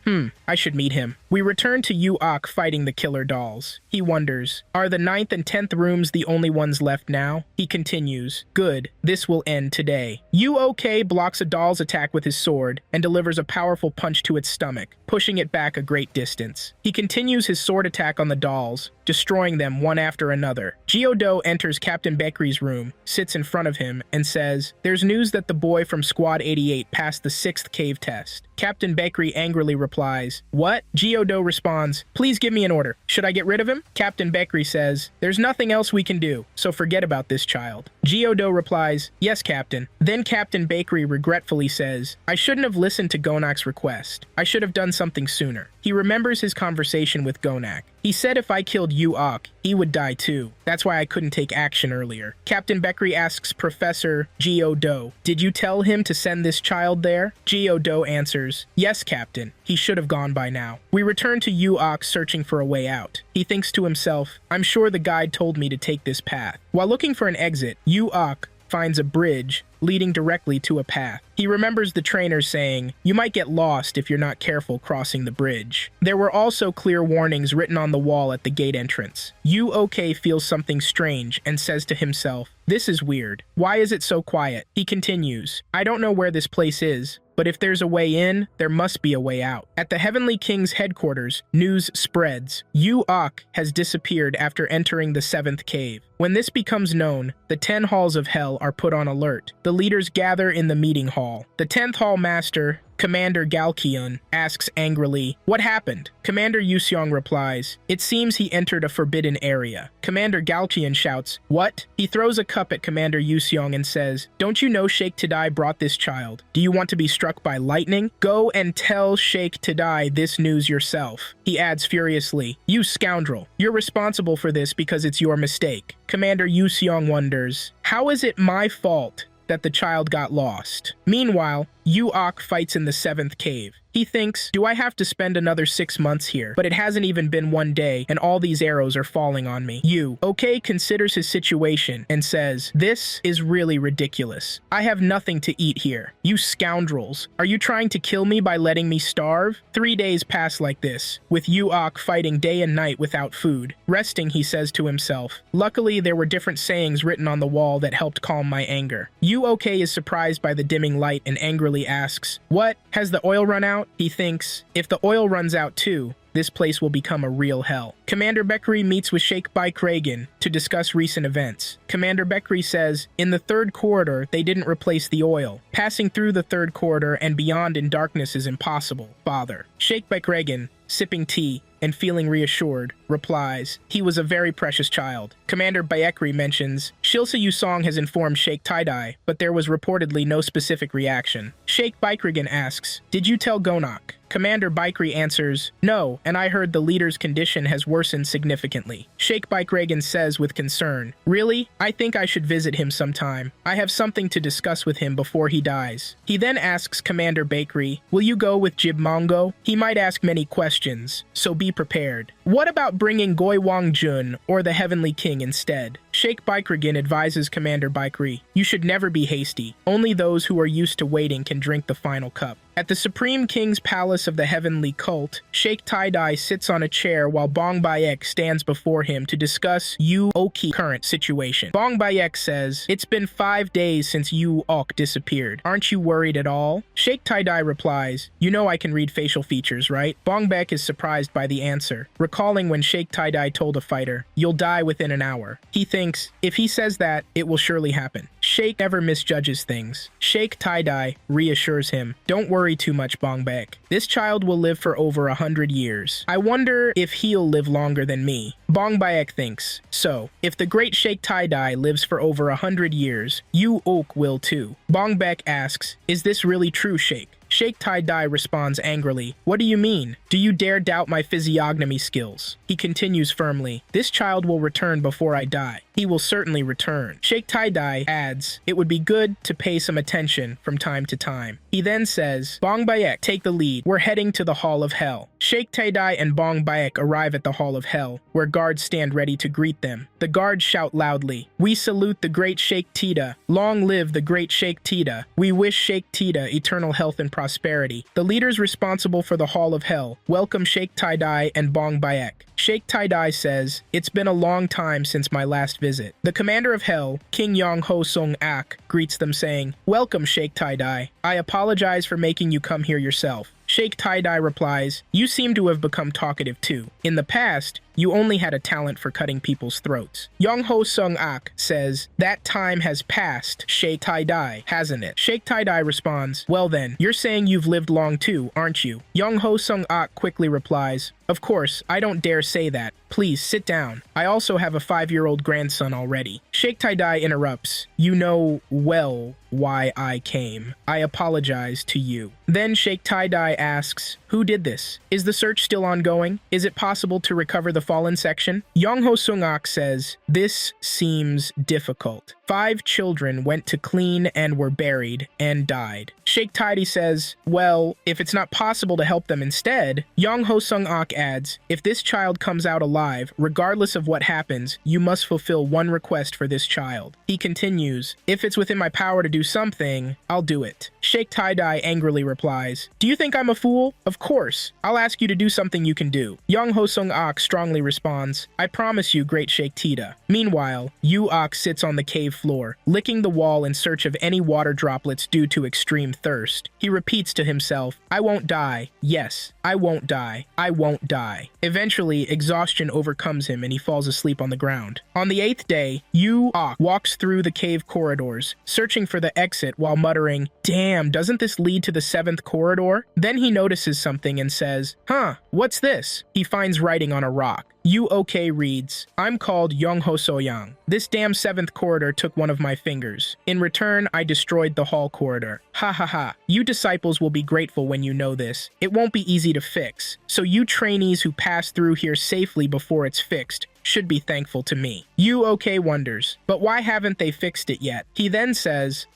I should meet him. We return to Yu-Ok fighting the killer dolls. He wonders, are the 9th and 10th rooms the only ones left now? He continues, good, this will end today. Yu-Ok blocks a doll's attack with his sword and delivers a powerful punch to its stomach, pushing it back a great distance. He continues his sword attack on the dolls, destroying them one after another. Geodo enters Captain Baekri's room, sits in front of him, and says, there's news that the boy from Squad 88 passed the 6th cave test. Captain Baekri angrily replies, what? Geodo responds, please give me an order. Should I get rid of him? Captain Baekri says, there's nothing else we can do, so forget about this child. Geodo replies, yes, Captain. Then Captain Baekri regretfully says, I shouldn't have listened to Gonak's request. I should have done something sooner. He remembers his conversation with Gonak. He said if I killed Yu-Ok, he would die too. That's why I couldn't take action earlier. Captain Baekri asks Professor Geodo, did you tell him to send this child there? Geodo answers, yes, Captain. He should have gone by now. We return to Yu-Ok searching for a way out. He thinks to himself, I'm sure the guide told me to take this path. While looking for an exit, Yu-Ok finds a bridge leading directly to a path. He remembers the trainer saying, you might get lost if you're not careful crossing the bridge. There were also clear warnings written on the wall at the gate entrance. Yu-Ok feels something strange and says to himself, this is weird. Why is it so quiet? He continues, I don't know where this place is, but if there's a way in, there must be a way out. At the Heavenly King's headquarters, news spreads. Yu-Ok has disappeared after entering the 7th cave. When this becomes known, the 10 halls of hell are put on alert. The leaders gather in the meeting hall. The 10th hall master, Commander Galkion, asks angrily, what happened? Commander Yuseong replies, it seems he entered a forbidden area. Commander Galkion shouts, what? He throws a cup at Commander Yuseong and says, don't you know Sheikh Tadai brought this child? Do you want to be struck by lightning? Go and tell Sheikh Tadai this news yourself. He adds furiously, you scoundrel, you're responsible for this because it's your mistake. Commander Yuseong wonders, how is it my fault that the child got lost? Meanwhile, Yu-Ok fights in the 7th cave. He thinks, do I have to spend another 6 months here? But it hasn't even been 1 day, and all these arrows are falling on me. Yu-Ok considers his situation and says, this is really ridiculous. I have nothing to eat here. You scoundrels. Are you trying to kill me by letting me starve? 3 days pass like this, with Yu-Ok fighting day and night without food. Resting, he says to himself. Luckily, there were different sayings written on the wall that helped calm my anger. Yu-Ok is surprised by the dimming light and angrily asks, what? Has the oil run out? He thinks, if the oil runs out too, this place will become a real hell. Commander Baekri meets with Sheikh Baekrigan to discuss recent events. Commander Baekri says, in the 3rd corridor, they didn't replace the oil. Passing through the 3rd corridor and beyond in darkness is impossible, father. Sheikh Baekrigan, sipping tea and feeling reassured, replies, he was a very precious child. Commander Baekri mentions, Shilsa Yusong has informed Sheikh Taidai, but there was reportedly no specific reaction. Sheikh Baekrigan asks, did you tell Gonak? Commander Baekri answers, no, and I heard the leader's condition has worsened significantly. Sheikh Baekrigan says with concern, really? I think I should visit him sometime. I have something to discuss with him before he dies. He then asks Commander Baekri, will you go with Jib Mongo? He might ask many questions, so be prepared. What about bringing Goi Wang Jun or the Heavenly King instead? Sheikh Baekrigan advises Commander Baekri, you should never be hasty. Only those who are used to waiting can drink the final cup. At the Supreme King's Palace of the Heavenly Cult, Sheikh Taidai sits on a chair while Bong Bayek stands before him to discuss Yu-Oki's current situation. Bong Bayek says, it's been 5 days since Yu-Ok disappeared. Aren't you worried at all? Sheikh Taidai replies, you know I can read facial features, right? Bong Bayek is surprised by the answer, recalling when Sheikh Taidai told a fighter, you'll die within an hour. He thinks, if he says that, it will surely happen. Sheikh never misjudges things. Sheikh Taidai reassures him, don't worry too much, Bong Bayek. This child will live for over 100 years. I wonder if he'll live longer than me. Bong Bayek thinks, so, if the great Sheikh Taidai lives for over 100 years, Yu-Ok will too. Bong Bayek asks, is this really true, Sheikh? Sheikh Taidai responds angrily, what do you mean? Do you dare doubt my physiognomy skills? He continues firmly, this child will return before I die. he will certainly return. Sheikh Tie-Dye adds, it would be good to pay some attention from time to time. He then says, Bong Bayek, take the lead. We're heading to the Hall of Hell. Sheikh Tie-Dye and Bong Bayek arrive at the Hall of Hell, where guards stand ready to greet them. The guards shout loudly, we salute the great Sheikh Tida. Long live the great Sheikh Tida. We wish Sheikh Tida eternal health and prosperity. The leaders responsible for the Hall of Hell welcome Sheikh Tie-Dye and Bong Bayek. Sheikh Tie-Dye says, it's been a long time since my last visit. The commander of Hell, King Yong Ho Sung Ak, greets them saying, welcome Sheikh Tie-Dye. I apologize for making you come here yourself. Sheikh Tie-Dye replies, you seem to have become talkative too. In the past, you only had a talent for cutting people's throats. Yong Ho Sung Ak says, that time has passed, Sheikh Tie-Dye, hasn't it? Sheikh Tie-Dye responds, well then, you're saying you've lived long too, aren't you? Yong Ho Sung Ak quickly replies, of course, I don't dare say that. Please, sit down. I also have a 5-year-old grandson already. Sheikh Tie-Dye interrupts, you know well why I came. I apologize to you. Then Sheikh Tie-Dye asks, who did this? Is the search still ongoing? Is it possible to recover the fallen section? Yong Ho Sung Ak says, this seems difficult. 5 children went to clean and were buried and died. Sheikh Tie-Dye says, well, if it's not possible to help them instead, Yong Ho Sung Ak adds, if this child comes out alive, regardless of what happens, you must fulfill one request for this child. He continues, if it's within my power to do something, I'll do it. Sheikh Tie-Dye angrily replies, do you think I'm a fool? Of course. I'll ask you to do something you can do. Yong Ho Sung Ak strongly responds, I promise you, great Sheikh Tida. Meanwhile, Yu Ak sits on the cave floor, licking the wall in search of any water droplets due to extreme thirst. He repeats to himself, I won't die. Yes, I won't die. I won't die. Eventually, exhaustion overcomes him and he falls asleep on the ground. On the 8th day, Yu Ak walks through the cave corridors, searching for the exit while muttering, damn, doesn't this lead to the 7th corridor? Then he notices something and says, huh, what's this? He finds writing on a rock. UOK reads, I'm called Yong Ho So-Yang. This damn 7th corridor took one of my fingers. In return, I destroyed the hall corridor. Ha ha ha. You disciples will be grateful when you know this. It won't be easy to fix. So you trainees who pass through here safely before it's fixed should be thankful to me. UOK wonders, but why haven't they fixed it yet? He then says,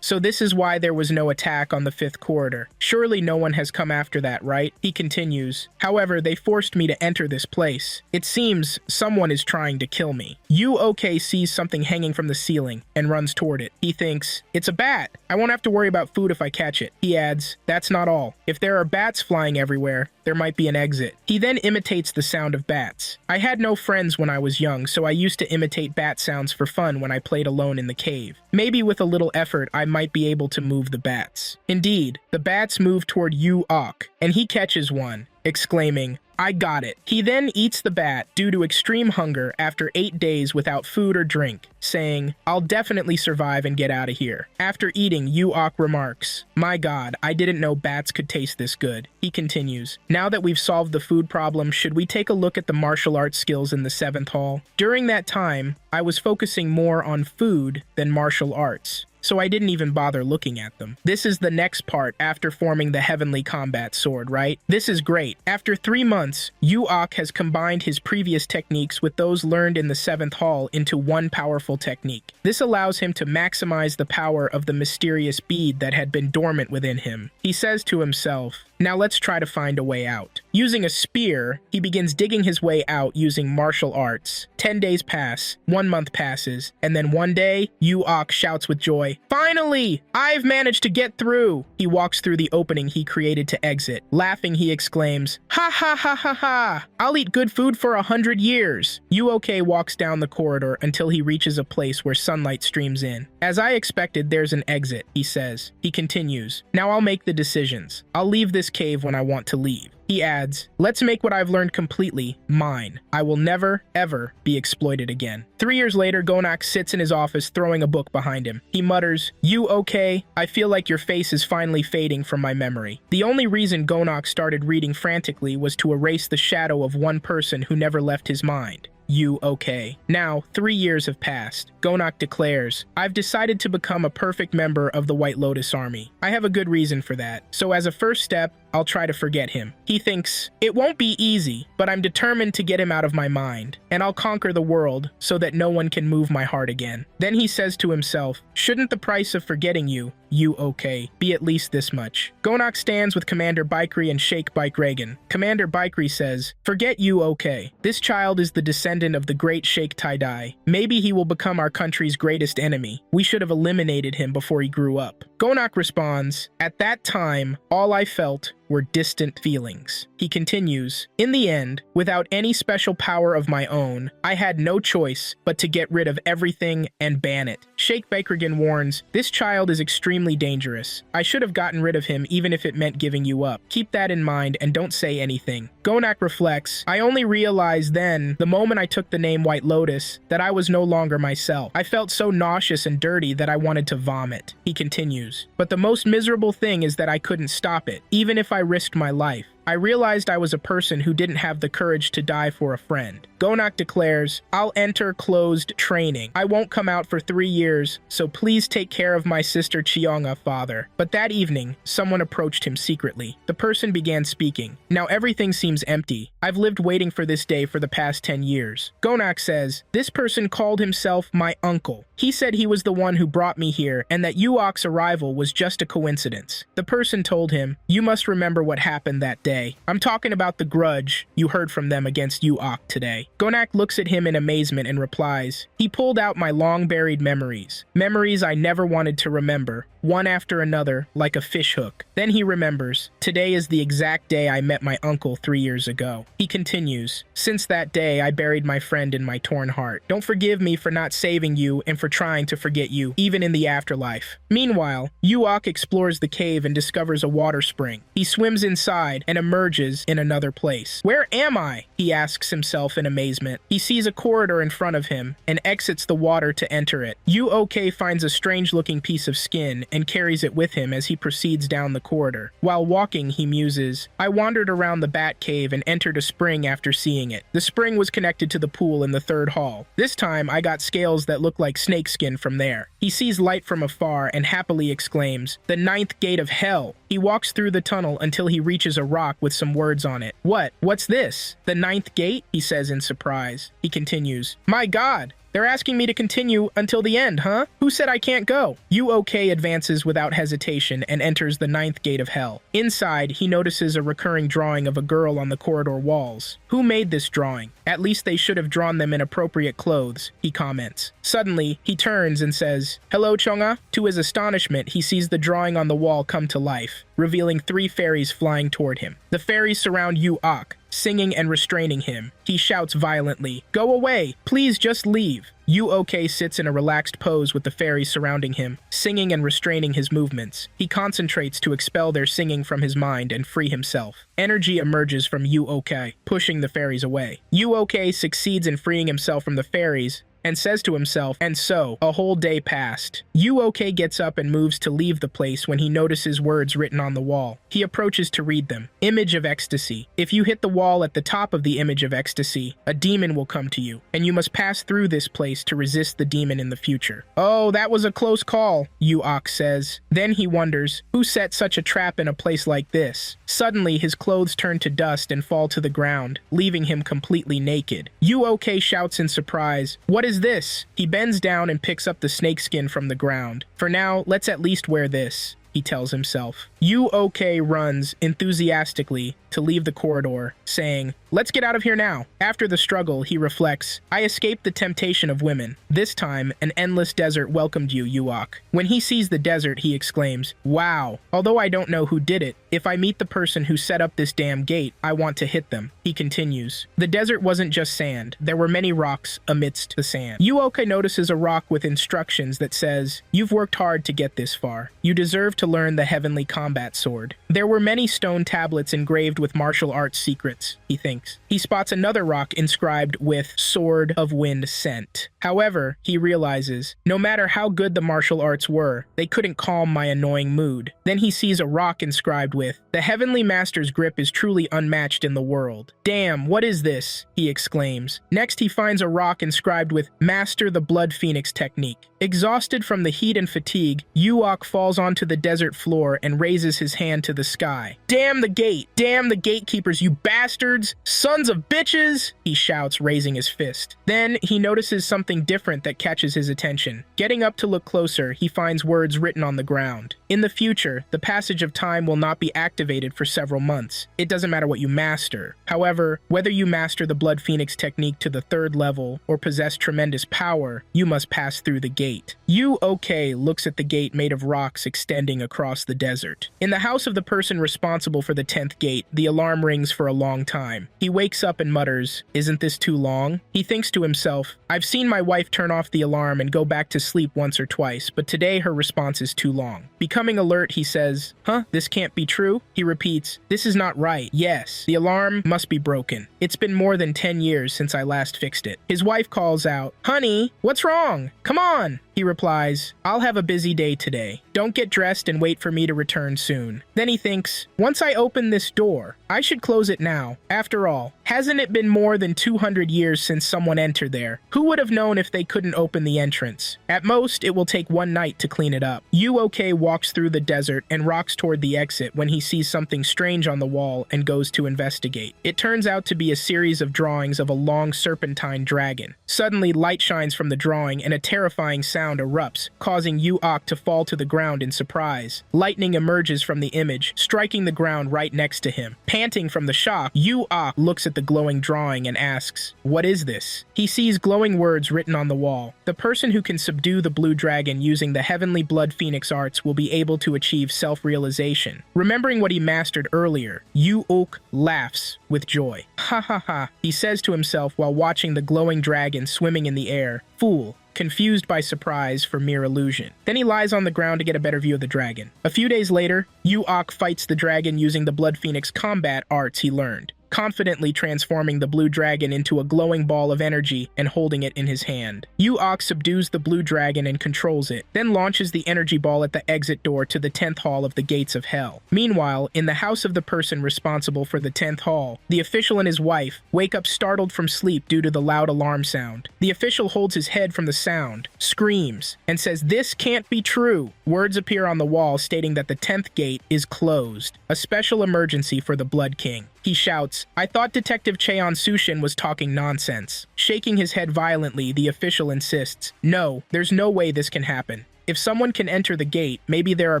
so this is why there was no attack on the 5th corridor. Surely no one has come after that, right? He continues, however, they forced me to enter this place. It seems someone is trying to kill me. UOK sees something hanging from the ceiling and runs toward it. He thinks, it's a bat. I won't have to worry about food if I catch it. He adds, that's not all. If there are bats flying everywhere, there might be an exit. He then imitates the sound of bats. I had no friends when I was young, so I used to imitate bat sounds for fun when I played alone in the cave. Maybe with a little effort, I might be able to move the bats. Indeed, the bats move toward Yu Ok, and he catches one, exclaiming, I got it. He then eats the bat due to extreme hunger after 8 days without food or drink, saying, I'll definitely survive and get out of here. After eating, Yu Ok remarks, my god, I didn't know bats could taste this good. He continues, now that we've solved the food problem, should we take a look at the martial arts skills in the 7th hall? During that time, I was focusing more on food than martial arts, so I didn't even bother looking at them. This is the next part after forming the Heavenly Combat Sword, right? This is great. After 3 months, Yu Ok has combined his previous techniques with those learned in the 7th hall into one powerful technique. This allows him to maximize the power of the mysterious bead that had been dormant within him. He says to himself, now let's try to find a way out. Using a spear, he begins digging his way out using martial arts. 10 days pass, 1 month passes, and then one day, Yu Ok shouts with joy, finally! I've managed to get through! He walks through the opening he created to exit. Laughing, he exclaims, ha ha ha ha ha! I'll eat good food for 100 years! UOK walks down the corridor until he reaches a place where sunlight streams in. As I expected, there's an exit, he says. He continues, now I'll make the decisions. I'll leave this cave when I want to leave. He adds, let's make what I've learned completely mine. I will never, ever be exploited again. 3 years later, Gonak sits in his office throwing a book behind him. He mutters, you okay? I feel like your face is finally fading from my memory. The only reason Gonak started reading frantically was to erase the shadow of one person who never left his mind. You okay? Now, 3 years have passed. Gonak declares, I've decided to become a perfect member of the White Lotus Army. I have a good reason for that. So as a first step, I'll try to forget him. He thinks, it won't be easy, but I'm determined to get him out of my mind, and I'll conquer the world so that no one can move my heart again. Then he says to himself, shouldn't the price of forgetting you, okay, be at least this much? Gonak stands with Commander Baikri and Sheikh Baikregan. Commander Baikri says, forget you, okay. This child is the descendant of the great Sheikh Taidai. Maybe he will become our country's greatest enemy. We should have eliminated him before he grew up. Gonak responds, at that time, all I felt were distant feelings. He continues, in the end, without any special power of my own, I had no choice but to get rid of everything and ban it. Sheikh Baikregan warns, this child is extremely dangerous. I should have gotten rid of him even if it meant giving you up. Keep that in mind and don't say anything. Gonak reflects, I only realized then, the moment I took the name White Lotus, that I was no longer myself. I felt so nauseous and dirty that I wanted to vomit. He continues, but the most miserable thing is that I couldn't stop it, even if I risked my life. I realized I was a person who didn't have the courage to die for a friend. Gonak declares, I'll enter closed training. I won't come out for 3 years, so please take care of my sister Chionga, father. But that evening, someone approached him secretly. The person began speaking. Now everything seems empty. I've lived waiting for this day for the past 10 years. Gonak says, this person called himself my uncle. He said he was the one who brought me here and that Uok's arrival was just a coincidence. The person told him, you must remember what happened that day. I'm talking about the grudge you heard from them against Uok today. Gonak looks at him in amazement and replies, he pulled out my long-buried memories. Memories I never wanted to remember, one after another, like a fishhook. Then he remembers, today is the exact day I met my uncle 3 years ago. He continues, since that day I buried my friend in my torn heart. Don't forgive me for not saving you and for trying to forget you, even in the afterlife. Meanwhile, Uok explores the cave and discovers a water spring. He swims inside and emerges in another place. Where am I? He asks himself in amazement. He sees a corridor in front of him and exits the water to enter it. Uok finds a strange-looking piece of skin and carries it with him as he proceeds down the corridor. While walking, he muses, I wandered around the bat cave and entered a spring after seeing it. The spring was connected to the pool in the third hall. This time, I got scales that look like snakeskin from there. He sees light from afar and happily exclaims, the 9th gate of hell. He walks through the tunnel until he reaches a rock with some words on it. What's this? The 9th gate? He says in surprise. He continues, my God! They're asking me to continue until the end, huh? Who said I can't go? Uok advances without hesitation and enters the 9th gate of hell. Inside, he notices a recurring drawing of a girl on the corridor walls. Who made this drawing? At least they should have drawn them in appropriate clothes, he comments. Suddenly, he turns and says, hello, Chonga? To his astonishment, he sees the drawing on the wall come to life, revealing 3 fairies flying toward him. The fairies surround Uok, singing and restraining him. He shouts violently, go away, please just leave. Uok sits in a relaxed pose with the fairies surrounding him, singing and restraining his movements. He concentrates to expel their singing from his mind and free himself. Energy emerges from Uok, pushing the fairies away. Uok succeeds in freeing himself from the fairies, and says to himself, and so, a whole day passed. Uok gets up and moves to leave the place when he notices words written on the wall. He approaches to read them. Image of ecstasy. If you hit the wall at the top of the image of ecstasy, a demon will come to you, and you must pass through this place to resist the demon in the future. Oh, that was a close call, Uok says. Then he wonders, who set such a trap in a place like this? Suddenly, his clothes turn to dust and fall to the ground, leaving him completely naked. Uok shouts in surprise, what is this? He bends down and picks up the snakeskin from the ground. For now, let's at least wear this, he tells himself. Uok runs enthusiastically to leave the corridor, saying, let's get out of here now. After the struggle, he reflects, I escaped the temptation of women. This time, an endless desert welcomed you, Uok. When he sees the desert, he exclaims, wow, although I don't know who did it, if I meet the person who set up this damn gate, I want to hit them. He continues, the desert wasn't just sand. There were many rocks amidst the sand. Uok notices a rock with instructions that says, you've worked hard to get this far. You deserve to learn the heavenly combat sword. There were many stone tablets engraved with martial arts secrets, he thinks. He spots another rock inscribed with Sword of Wind Scent. However, he realizes, no matter how good the martial arts were, they couldn't calm my annoying mood. Then he sees a rock inscribed with, the Heavenly Master's grip is truly unmatched in the world. Damn, what is this? He exclaims. Next, he finds a rock inscribed with Master the Blood Phoenix Technique. Exhausted from the heat and fatigue, Yuok falls onto the desert floor and raises his hand to the sky. "Damn the gate! Damn the gatekeepers, you bastards! Sons of bitches!" he shouts, raising his fist. Then, he notices something different that catches his attention. Getting up to look closer, he finds words written on the ground. In the future, the passage of time will not be activated for several months. It doesn't matter what you master. However, whether you master the Blood Phoenix technique to the 3rd level or possess tremendous power, you must pass through the gate. UOK looks at the gate made of rocks extending across the desert. In the house of the person responsible for the 10th gate, the alarm rings for a long time. He wakes up and mutters, "Isn't this too long?" He thinks to himself, "I've seen my wife turn off the alarm and go back to sleep once or twice, but today her response is too long." Becoming alert, he says, "Huh? This can't be true?" He repeats, "This is not right. Yes, the alarm must be broken. It's been more than 10 years since I last fixed it." His wife calls out, "Honey, what's wrong? Come on!" He replies, "I'll have a busy day today. Don't get dressed and wait for me to return soon." Then he thinks, "Once I open this door, I should close it now. After all, hasn't it been more than 200 years since someone entered there? Who would have known if they couldn't open the entrance? At most, it will take one night to clean it up." UOK walks through the desert and rocks toward the exit when he sees something strange on the wall and goes to investigate. It turns out to be a series of drawings of a long serpentine dragon. Suddenly, light shines from the drawing and a terrifying sound erupts, causing Yuok to fall to the ground in surprise. Lightning emerges from the image, striking the ground right next to him. Panting from the shock, Yuok looks at the glowing drawing and asks, "What is this?" He sees glowing words written on the wall. The person who can subdue the blue dragon using the heavenly blood phoenix arts will be able to achieve self-realization. Remembering what he mastered earlier, Yuok laughs with joy. "Ha ha ha," he says to himself while watching the glowing dragon swimming in the air. "Fool," confused by surprise for mere illusion. Then he lies on the ground to get a better view of the dragon. A few days later, Yuok fights the dragon using the Blood Phoenix combat arts he learned, confidently transforming the blue dragon into a glowing ball of energy and holding it in his hand. Yuok subdues the blue dragon and controls it, then launches the energy ball at the exit door to the 10th hall of the Gates of Hell. Meanwhile, in the house of the person responsible for the 10th hall, the official and his wife wake up startled from sleep due to the loud alarm sound. The official holds his head from the sound, screams, and says, "This can't be true." Words appear on the wall stating that the 10th gate is closed, a special emergency for the Blood King. He shouts, "I thought Detective Cheon Sushin was talking nonsense." Shaking his head violently, the official insists, "No, there's no way this can happen. If someone can enter the gate, maybe there are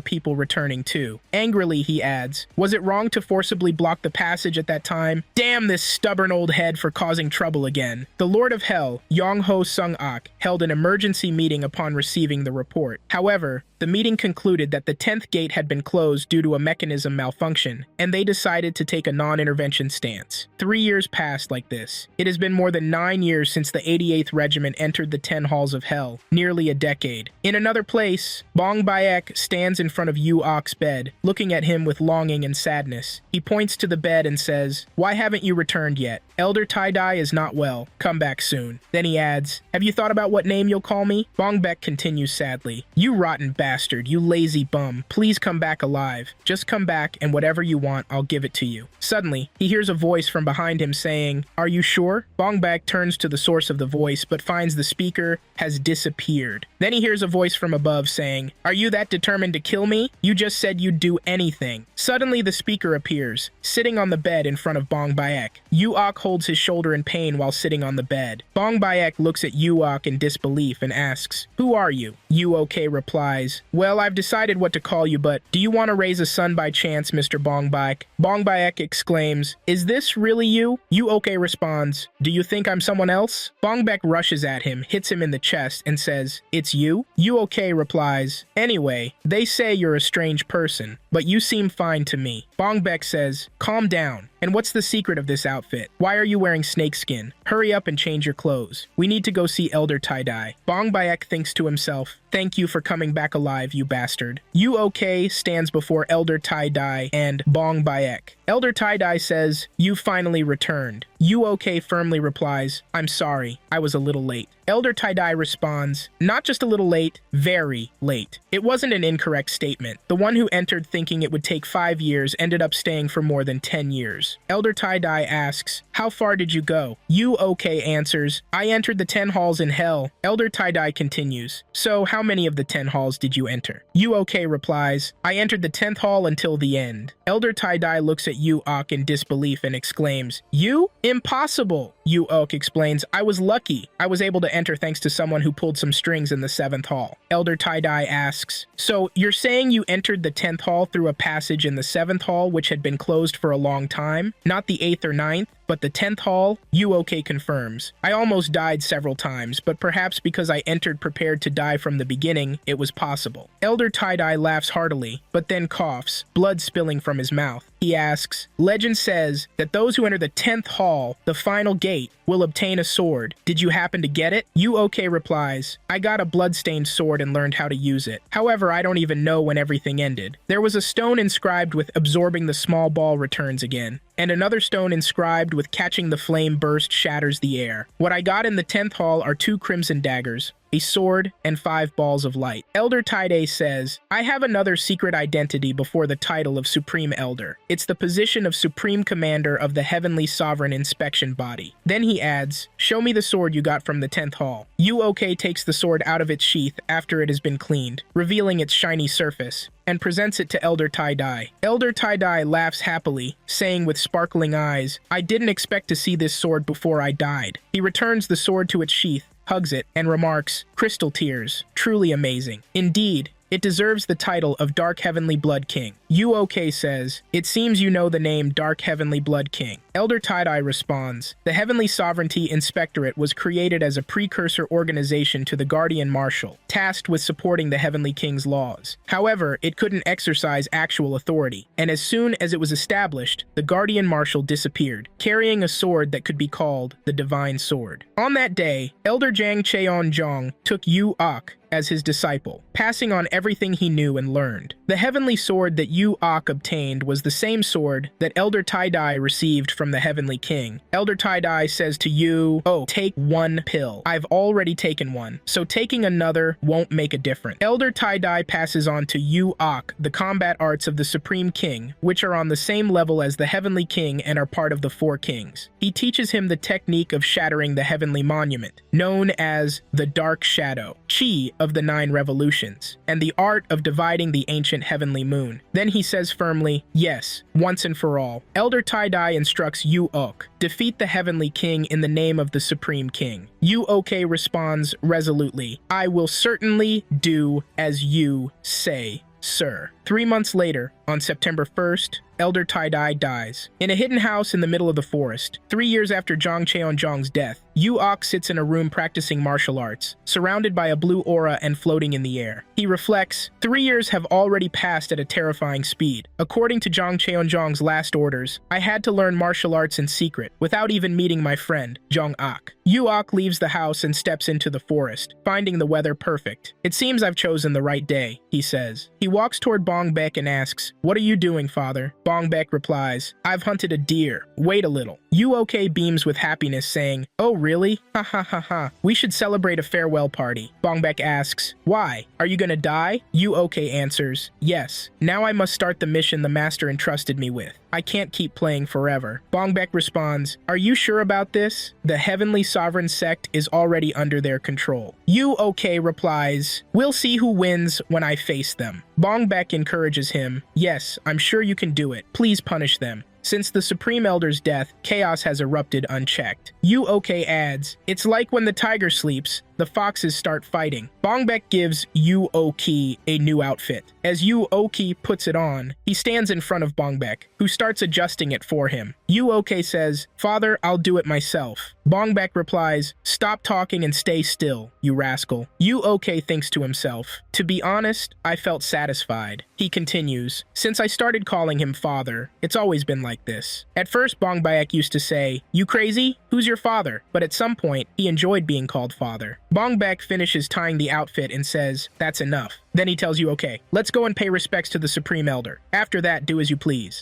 people returning too." Angrily, he adds, "Was it wrong to forcibly block the passage at that time? Damn this stubborn old head for causing trouble again." The Lord of Hell, Yong-ho Sung-ak, held an emergency meeting upon receiving the report. However, the meeting concluded that the 10th gate had been closed due to a mechanism malfunction, and they decided to take a non-intervention stance. 3 years passed like this. It has been more than 9 years since the 88th Regiment entered the 10 Halls of Hell, nearly a decade. In another place, Bong Baek stands in front of Yuok's bed, looking at him with longing and sadness. He points to the bed and says, "Why haven't you returned yet? Elder Tai-Dai is not well. Come back soon." Then he adds, "Have you thought about what name you'll call me?" Bong Baek continues sadly, "You rotten bastard, you lazy bum. Please come back alive. Just come back and whatever you want, I'll give it to you." Suddenly, he hears a voice from behind him saying, "Are you sure?" Bong Baek turns to the source of the voice but finds the speaker has disappeared. Then he hears a voice from above saying, "Are you that determined to kill me? You just said you'd do anything." Suddenly the speaker appears, sitting on the bed in front of Bong Baek. Yuok holds his shoulder in pain while sitting on the bed. Bong Baek looks at Yuok in disbelief and asks, "Who are you?" UOK replies, "Well, I've decided what to call you, but do you want to raise a son by chance, Mr. Bong Baek?" Bong Baek exclaims, "Is this really you?" UOK responds, "Do you think I'm someone else?" Bong Baek rushes at him, hits him in the chest, and says, "It's you?" UOK replies, "Anyway, they say you're a strange person, but you seem fine to me." Bong Baek says, "Calm down. And what's the secret of this outfit? Why are you wearing snakeskin? Hurry up and change your clothes. We need to go see Elder Tai-Dai." Bong Baek thinks to himself, Thank you for coming back alive, you bastard. UOK stands before Elder Tie-Dye and Bong Bayek. Elder Tie-Dye says, "You finally returned." UOK firmly replies, "I'm sorry, I was a little late." Elder Tie-Dye responds, "Not just a little late, very late." It wasn't an incorrect statement. The one who entered thinking it would take 5 years ended up staying for more than 10 years. Elder Tie-Dye asks, "How far did you go?" UOK answers, "I entered the 10 halls in hell." Elder Tie-Dye continues, "So how many of the 10 halls did you enter?" UOK replies, "I entered the 10th hall until the end." Elder Tie-Dye looks at UOK in disbelief and exclaims, "You? Impossible!" UOK explains, "I was lucky. I was able to enter thanks to someone who pulled some strings in the 7th hall." Elder Tie-Dye asks, "So you're saying you entered the 10th hall through a passage in the 7th hall which had been closed for a long time? Not the 8th or 9th? But the 10th hall?" UOK confirms, "I almost died several times, but perhaps because I entered prepared to die from the beginning, it was possible." Elder Tie-Dye laughs heartily, but then coughs, blood spilling from his mouth. He asks, "Legend says that those who enter the 10th hall, the final gate, will obtain a sword. Did you happen to get it?" UOK replies, "I got a blood-stained sword and learned how to use it. However, I don't even know when everything ended. There was a stone inscribed with absorbing the small ball returns again, and another stone inscribed with catching the flame burst shatters the air. What I got in the 10th hall are 2 crimson daggers, a sword, and 5 balls of light." Elder Tie-Dye says, "I have another secret identity before the title of Supreme Elder. It's the position of Supreme Commander of the Heavenly Sovereign Inspection Body." Then he adds, "Show me the sword you got from the 10th hall." UOK takes the sword out of its sheath after it has been cleaned, revealing its shiny surface, and presents it to Elder Tie-Dye. Elder Tie-Dye laughs happily, saying with sparkling eyes, "I didn't expect to see this sword before I died." He returns the sword to its sheath, hugs it, and remarks, "Crystal tears. Truly amazing. Indeed, it deserves the title of Dark Heavenly Blood King." UOK says, "It seems you know the name Dark Heavenly Blood King." Elder Tie-Dye responds, "The Heavenly Sovereignty Inspectorate was created as a precursor organization to the Guardian Marshal, tasked with supporting the Heavenly King's laws. However, it couldn't exercise actual authority, and as soon as it was established, the Guardian Marshal disappeared, carrying a sword that could be called the Divine Sword. On that day, Elder Jang Cheon-jong took Yu-Ok as his disciple, passing on everything he knew and learned. The heavenly sword that Yu-Ok obtained was the same sword that Elder Tie-Dye received from the Heavenly King. Elder Tie-Dye says to Yu, "Oh, take 1 pill. I've already taken one, so taking another won't make a difference." Elder Tie-Dye passes on to Yu-Ok the combat arts of the Supreme King, which are on the same level as the Heavenly King and are part of the 4 kings. He teaches him the technique of shattering the Heavenly Monument, known as the Dark Shadow, Chi of the 9 revolutions, and the art of dividing the ancient heavenly moon. Then he says firmly, "Yes, once and for all." Elder Tie-Dye instructs Yu-Ok, "Defeat the Heavenly King in the name of the Supreme King." Yu-Ok responds resolutely, "I will certainly do as you say, sir." 3 months later, on September 1st, Elder Tie-Dye dies. In a hidden house in the middle of the forest, 3 years after Jang Cheon-jong's death, Yu-Ok sits in a room practicing martial arts, surrounded by a blue aura and floating in the air. He reflects, 3 years have already passed at a terrifying speed. According to Jang Cheon-jong's last orders, I had to learn martial arts in secret, without even meeting my friend, Jong-Ok. Yu-Ok leaves the house and steps into the forest, finding the weather perfect. "It seems I've chosen the right day," he says. He walks toward Bong Baek and asks, "What are you doing, father?" Bong Baek replies, "I've hunted a deer. Wait a little." Yu-Ok beams with happiness, saying, "Oh really? Ha ha ha ha. We should celebrate a farewell party." Bong Baek asks, "Why? Are you gonna die?" Yu-Ok answers, "Yes. Now I must start the mission the master entrusted me with. I can't keep playing forever." Bong Baek responds, "Are you sure about this? The Heavenly Sovereign Sect is already under their control." Yu-Ok replies, "We'll see who wins when I face them." Bong Baek encourages him, "Yes, I'm sure you can do it. Please punish them." Since the Supreme Elder's death, chaos has erupted unchecked. Yu-Ok adds, "It's like when the tiger sleeps, the foxes start fighting." Bong Baek gives Yu-Ok a new outfit. As Yu-Ok puts it on, he stands in front of Bong Baek, who starts adjusting it for him. Yu-Ok says, "Father, I'll do it myself." Bong Baek replies, "Stop talking and stay still, you rascal." Yu-Ok thinks to himself, "To be honest, I felt satisfied." He continues, "Since I started calling him father, it's always been like this." At first, Bong Baek used to say, "You crazy? Who's your father?" But at some point, he enjoyed being called father. Bongbek finishes tying the outfit and says, "That's enough." Then he tells you, "Okay, let's go and pay respects to the Supreme Elder. After that, do as you please."